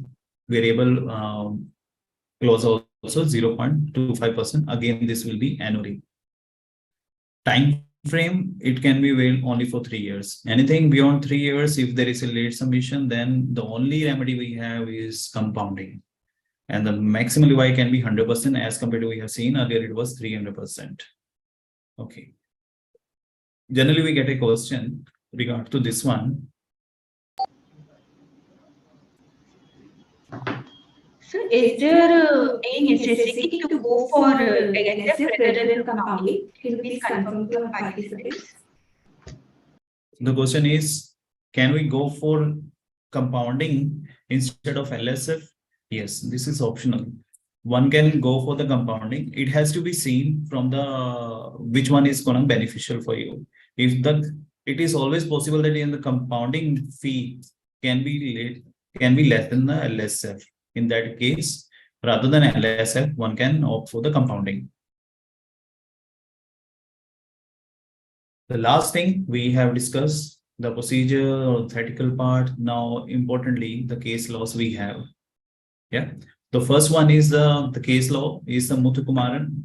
clause also 0.25%. Again, this will be annually. Time frame, it can be waived only for 3 years. Anything beyond 3 years, if there is a late submission, then the only remedy we have is compounding. And the maximum levi can be 100% as compared to we have seen earlier, it was 300%. Okay. Generally, we get a question regard to this one. So, is there any necessity to go for LSF rather than compounding? Can you please confirm to our participants? The question is, can we go for compounding instead of LSF? Yes, this is optional. One can go for the compounding. It has to be seen from the which one is going to beneficial for you. If it is always possible that in the compounding fee can be less than the LSF. In that case, rather than LSF, one can opt for the compounding. The last thing we have discussed, the procedure or theoretical part. Now, importantly, the case laws we have. Yeah. The first one is the case law is the Muthukumaran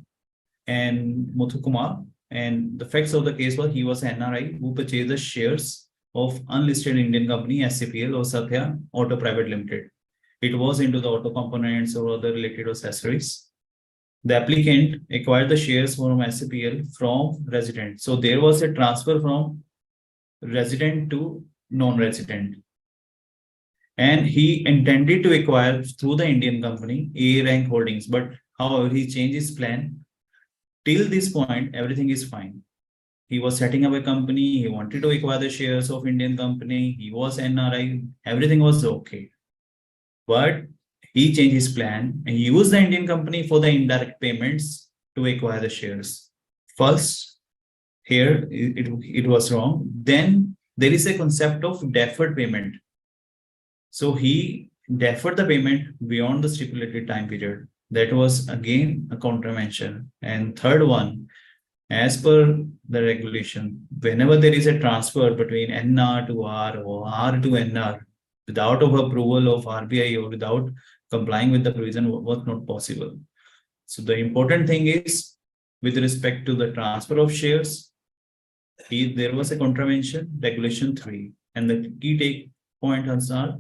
and Muthukumar. And the facts of the case was he was an NRI who purchased the shares of unlisted Indian company SCPL or Satya Auto Private Limited. It was into the auto components or other related accessories. The applicant acquired the shares from SCPL from resident. So there was a transfer from resident to non-resident. And he intended to acquire through the Indian company A Rank Holdings, but however, he changed his plan. Till this point, everything is fine. He was setting up a company. He wanted to acquire the shares of Indian company. He was NRI. Everything was okay. But he changed his plan and used the Indian company for the indirect payments to acquire the shares. First, here it was wrong. Then there is a concept of deferred payment. So he deferred the payment beyond the stipulated time period. That was again a contravention. And third one, as per the regulation, whenever there is a transfer between NR to R or R to NR, without approval of RBI or without complying with the provision, was not possible. So the important thing is, with respect to the transfer of shares, there was a contravention, regulation 3. And the key take points are,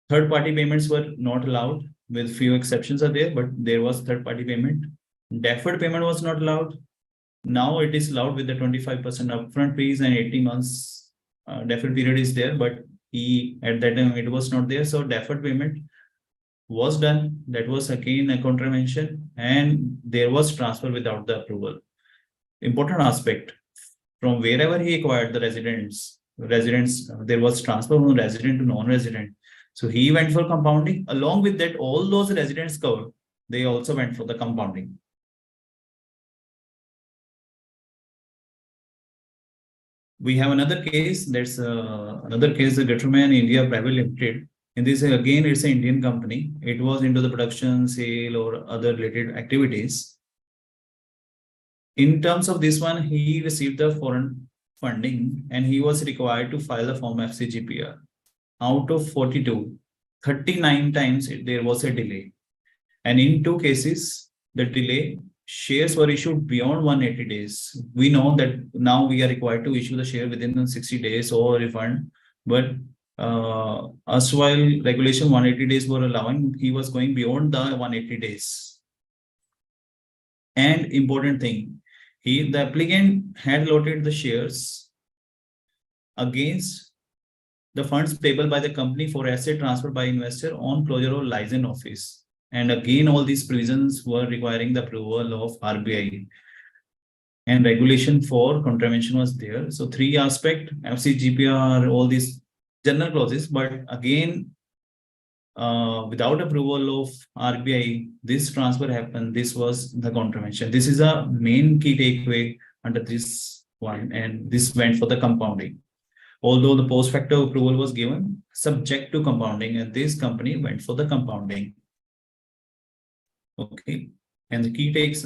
third-party payments were not allowed, with few exceptions are there, but there was third-party payment. Deferred payment was not allowed. Now it is allowed with the 25% upfront fees and 18 months deferred period is there, but at that time it was not there. So deferred payment was done. That was again a contravention, and there was transfer without the approval. Important aspect, from wherever he acquired the residents, there was transfer from resident to non-resident. So he went for compounding. Along with that, all those residents covered, they also went for the compounding. We have another case. That's another case, the Gutterman India Private Limited. In this, again, it's an Indian company. It was into the production, sale, or other related activities. In terms of this one, he received the foreign funding and he was required to file the form FCGPR. Out of 42, 39 times there was a delay. And in 2 cases, the delay shares were issued beyond 180 days. We know that now we are required to issue the share within the 60 days or refund, but as while regulation 180 days were allowing, he was going beyond the 180 days. And important thing, the applicant had allotted the shares against the funds payable by the company for asset transfer by investor on closure of license office. And again, all these provisions were requiring the approval of RBI. And regulation for contravention was there. So three aspects, FCGPR, all these general clauses, but again, without approval of RBI, this transfer happened. This was the contravention. This is a main key takeaway under this one, and this went for the compounding. Although the post facto approval was given subject to compounding, and this company went for the compounding. Okay, and the key takes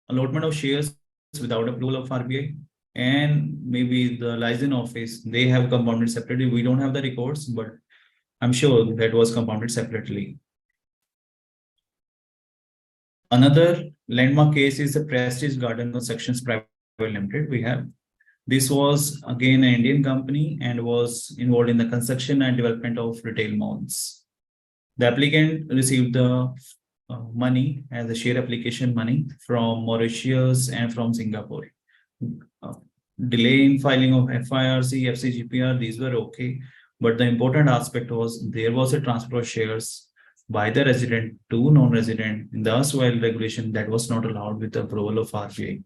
allotment of shares without approval of RBI, and maybe the license office, they have compounded separately. We don't have the records, but I'm sure that was compounded separately. Another landmark case is the Prestige Garden Constructions Private Limited. We have this was again an Indian company and was involved in the construction and development of retail malls. The applicant received the money as a share application money from Mauritius and from Singapore. Delay in filing of FIRC, FCGPR, these were okay. But the important aspect was there was a transfer of shares by the resident to non-resident in the erstwhile regulation that was not allowed with the approval of RBI.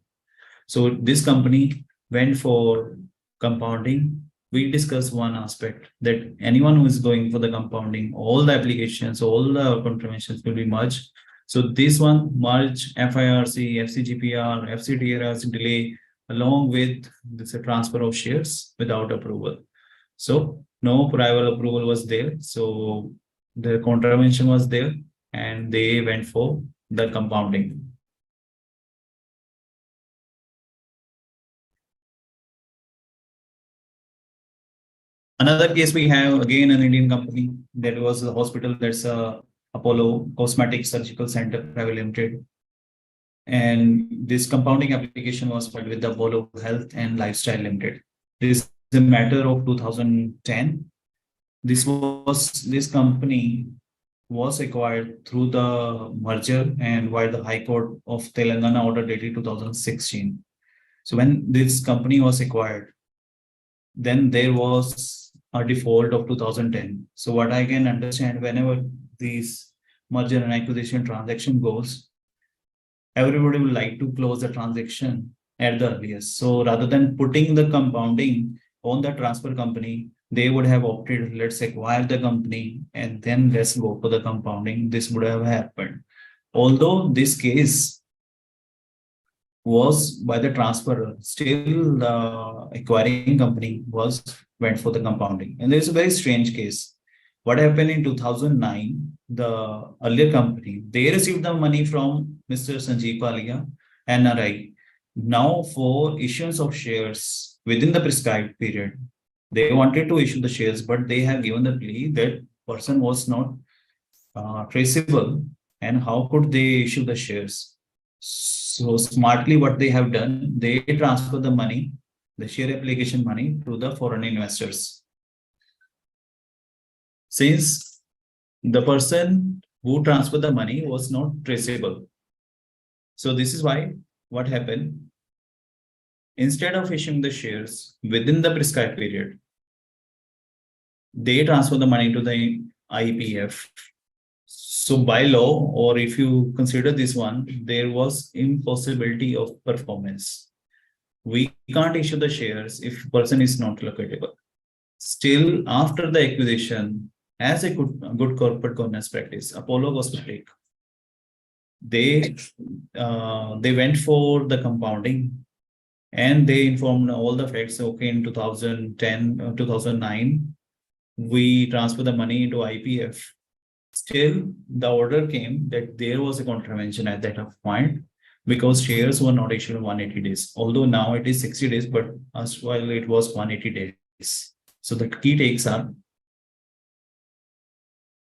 So this company went for compounding. We discussed one aspect that anyone who is going for the compounding, all the applications, all the contraventions will be merged. So this one merge FIRC, FCGPR, FCTRS delay along with this transfer of shares without approval. So no prior approval was there. So the contravention was there and they went for the compounding. Another case we have again an Indian company that was a hospital, that's Apollo Cosmetic Surgical Center Private Limited. And this compounding application was filed with the Apollo Health and Lifestyle Limited. This is a matter of 2010. This company was acquired through the merger and by the High Court of Telangana order dated 2016. So when this company was acquired, then there was a default of 2010. So what I can understand, whenever these merger and acquisition transaction goes, everybody would like to close the transaction at the earliest. So rather than putting the compounding on the transfer company, they would have opted, let's acquire the company and then let's go for the compounding. This would have happened. Although this case was by the transferor, still the acquiring company went for the compounding. And there's a very strange case. What happened in 2009, the earlier company, they received the money from Mr. Sanjeev Palia, NRI. Now for issuance of shares within the prescribed period, they wanted to issue the shares, but they have given the plea that person was not traceable, and how could they issue the shares? So smartly, what they have done, they transfer the money, the share application money, to the foreign investors. Since the person who transferred the money was not traceable. So this is why what happened, instead of issuing the shares within the prescribed period, they transfer the money to the IPF. So by law, or if you consider this one, there was impossibility of performance. We can't issue the shares if person is not locatable. Still, after the acquisition, as a good corporate governance practice, Apollo Cosmetic, they went for the compounding and they informed all the facts. Okay, in 2010, 2009, we transfer the money into IPF. Still, the order came that there was a contravention at that point because shares were not issued in 180 days. Although now it is 60 days, but as well it was 180 days. So the key takes are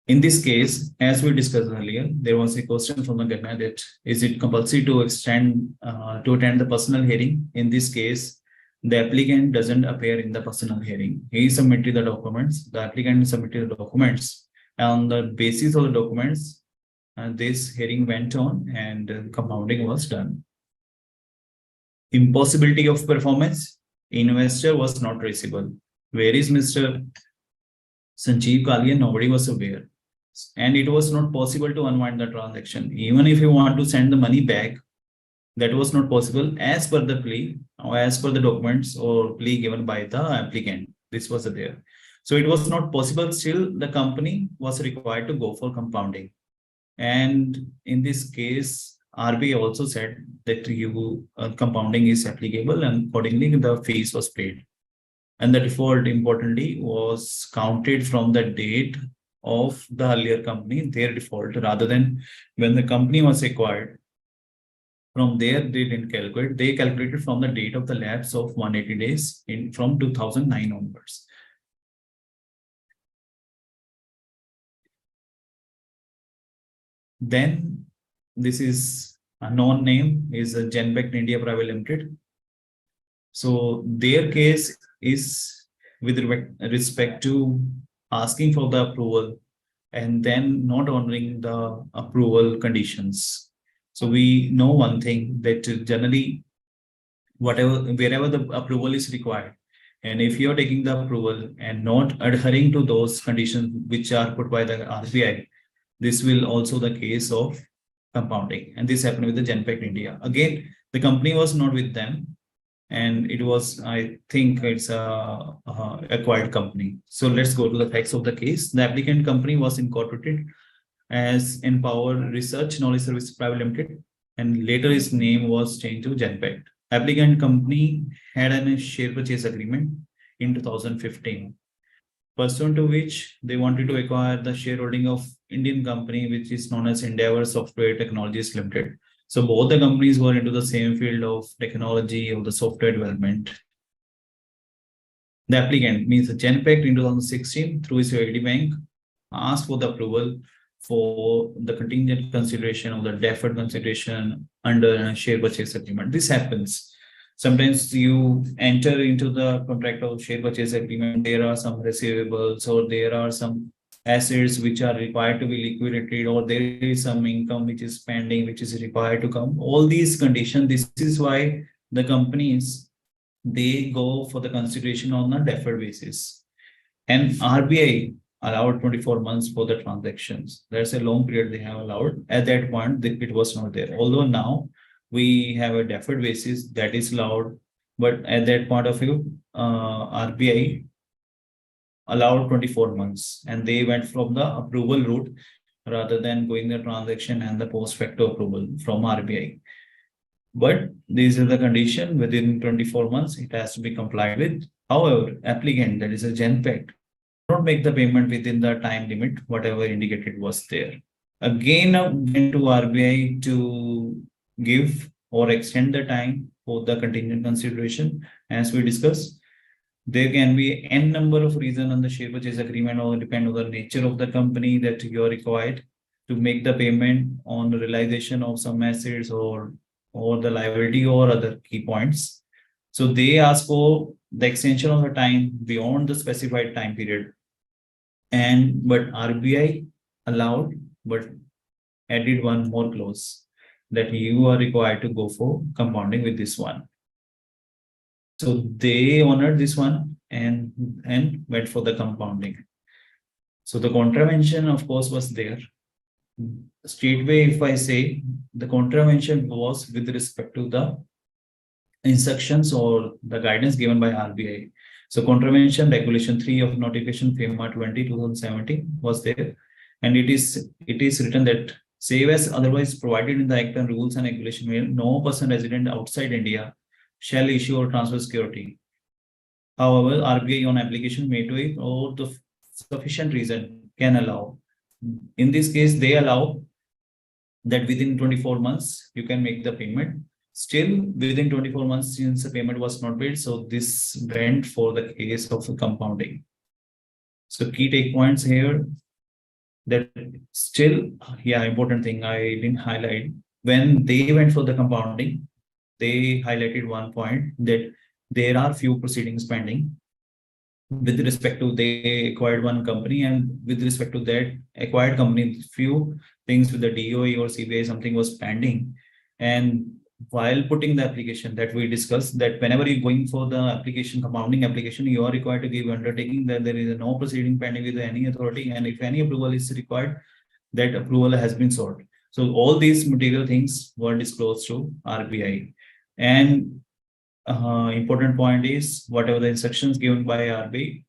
In this case, as we discussed earlier, there was a question from the government that is it compulsory to to attend the personal hearing? In this case, the applicant doesn't appear in the personal hearing. He submitted the documents, the applicant submitted the documents. On the basis of the documents, this hearing went on and compounding was done. Impossibility of performance, investor was not traceable. Where is Mr. Sanjeev Kalia? Nobody was aware. And it was not possible to unwind the transaction. Even if you want to send the money back, that was not possible as per the plea or as per the documents or plea given by the applicant. This was there. So it was not possible. Still, the company was required to go for compounding. And in this case, RBI also said that compounding is applicable, and accordingly the fees was paid. And the default, importantly, was counted from the date of the earlier company, their default, rather than when the company was acquired. From there, they didn't calculate. They calculated from the date of the lapse of 180 days from 2009 onwards. Then this is a known name, is a Genpact India Private Limited. So their case is with respect to asking for the approval and then not honoring the approval conditions. So we know one thing, that generally wherever the approval is required, and if you're taking the approval and not adhering to those conditions which are put by the RBI, this will also the case of compounding. And this happened with the Genpact India. Again, the company was not with them, and it was, I think it's a acquired company. So let's go to the facts of the case. The applicant company was incorporated as Empower Research Knowledge Service Private Limited, and later its name was changed to Genpact. Applicant company had a share purchase agreement in 2015, pursuant to which they wanted to acquire the shareholding of Indian company, which is known as Endeavor Software Technologies Limited. So both the companies were into the same field of technology of the software development. The applicant, means Genpact, in 2016 through its AID Bank, asked for the approval for the contingent consideration or the deferred consideration under a share purchase agreement. This happens. Sometimes you enter into the contract of share purchase agreement, there are some receivables or there are some assets which are required to be liquidated, or there is some income which is pending, which is required to come. All these conditions, this is why the companies, they go for the consideration on a deferred basis. And RBI allowed 24 months for the transactions. That's a long period they have allowed. At that point, it was not there. Although now we have a deferred basis that is allowed, but at that point of view, RBI allowed 24 months, and they went from the approval route rather than going the transaction and the post facto approval from RBI. But this is the condition, within 24 months, it has to be complied with. However, applicant, that is a Genpact, not make the payment within the time limit, whatever indicated was there. Again, went to RBI to give or extend the time for the contingent consideration. As we discussed, there can be n number of reasons on the share purchase agreement, or depend on the nature of the company, that you are required to make the payment on the realization of some assets or the liability or other key points. So they ask for the extension of the time beyond the specified time period. But RBI allowed, but added one more clause, that you are required to go for compounding with this one. So they honored this one and went for the compounding. So the contravention, of course, was there. Straightway, if I say, the contravention was with respect to the instructions or the guidance given by RBI. So contravention regulation 3 of notification FEMA 20/2017 was there, and it is written that, save as otherwise provided in the Act and rules and regulation, no person resident outside India shall issue or transfer security. However, RBI on application made to it or the sufficient reason can allow. In this case, they allow that within 24 months you can make the payment. Still, within 24 months, since the payment was not paid, so this went for the case of compounding. So key take points here: that still, yeah, important thing I didn't highlight. When they went for the compounding, they highlighted one point that there are few proceedings pending with respect to they acquired one company, and with respect to that acquired company, few things with the DOE or CBI, something was pending. And while putting the application that we discussed, that whenever you're going for the application, compounding application, you are required to give undertaking that there is no proceeding pending with any authority, and if any approval is required, that approval has been sought. So all these material things were disclosed to RBI. And important point is whatever the instructions given by RBI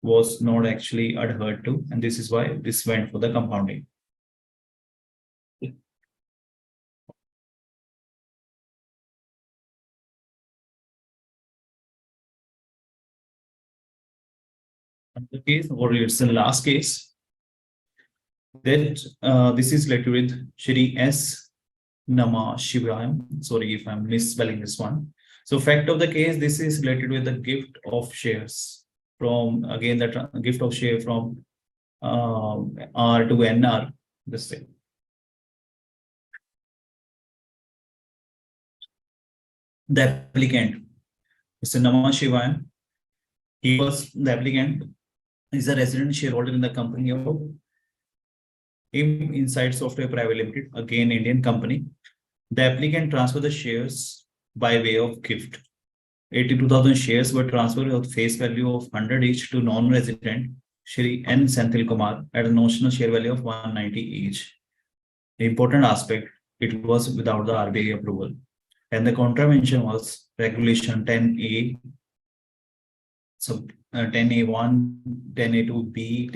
was not actually adhered to, and this is why this went for the compounding. The case, or it's the last case, that this is related with Shri S. Nama Shivayam. Sorry if I'm misspelling this one. So fact of the case, this is related with the gift of shares from, again, the gift of share from R to NR, this thing. The applicant, Mr. Nama Shivayam, he was the applicant, is a resident shareholder in the company of Inside Software Private Limited, again Indian company. The applicant transferred the shares by way of gift. 82,000 shares were transferred with face value of 100 each to non-resident Shri N. Senthil Kumar at a notional share value of 190 each. The important aspect, it was without the RBI approval. And the contravention was Regulation 10A, so 10A1, 10A2B,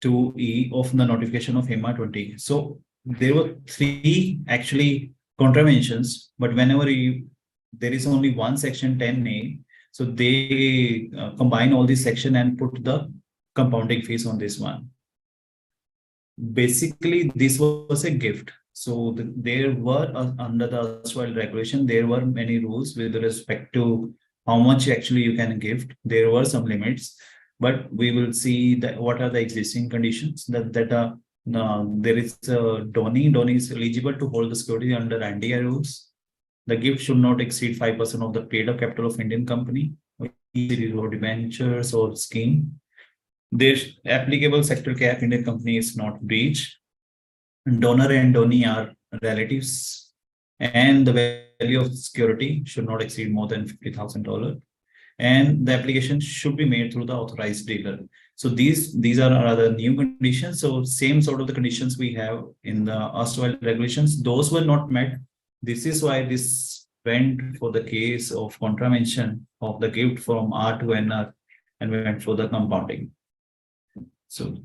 10A2E of the notification of FEMA 20. So there were three actually contraventions, but whenever there is only one section 10A, so they combine all these section and put the compounding fees on this one. Basically, this was a gift. So there were under the erstwhile regulation, there were many rules with respect to how much actually you can gift. There were some limits, but we will see that what are the existing conditions that there is donee. Donee is eligible to hold the security under NDI rules. The gift should not exceed 5% of the paid-up capital of Indian company, or debentures or scheme. Their applicable sectoral cap Indian company is not breached. Donor and donee are relatives, and the value of security should not exceed more than $50,000. And the application should be made through the authorized dealer. So these are other new conditions. So same sort of the conditions we have in the erstwhile regulations, those were not met. This is why this went for the case of contravention of the gift from R to NR and went for the compounding. So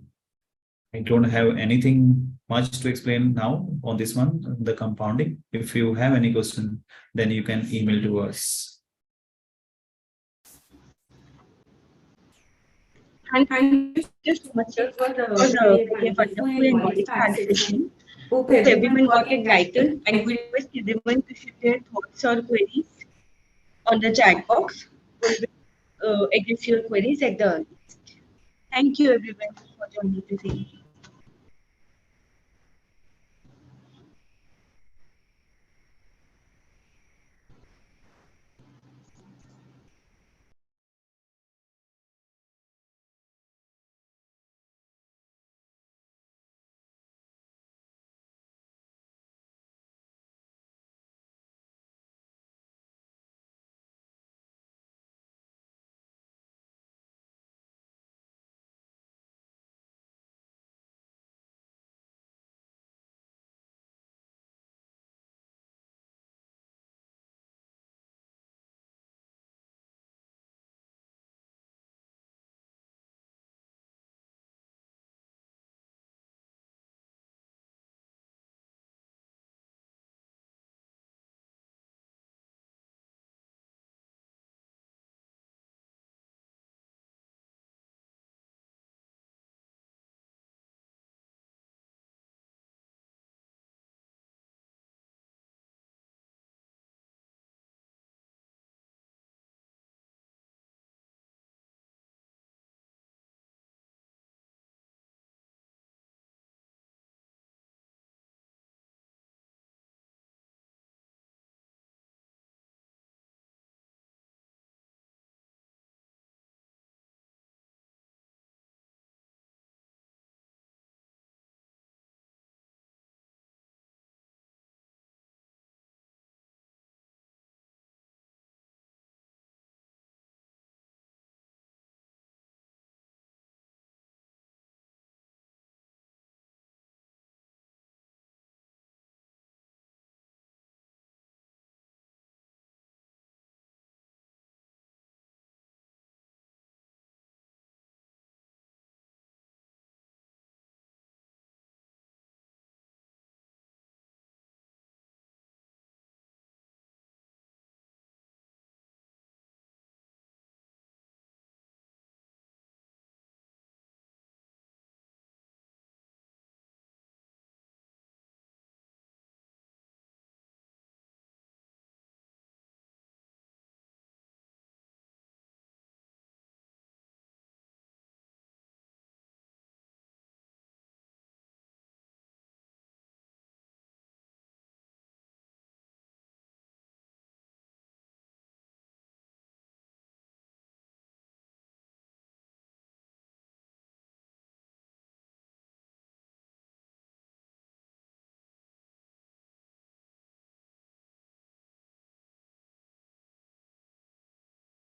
I don't have anything much to explain now on this one, the compounding. If you have any question, then you can email to us. Thank you so much, sir, for the wonderful and very fast session. Hope everyone got it right, and we request everyone to share their thoughts or queries on the chat box. We will address your queries at the earliest. Thank you, everyone, for joining this evening.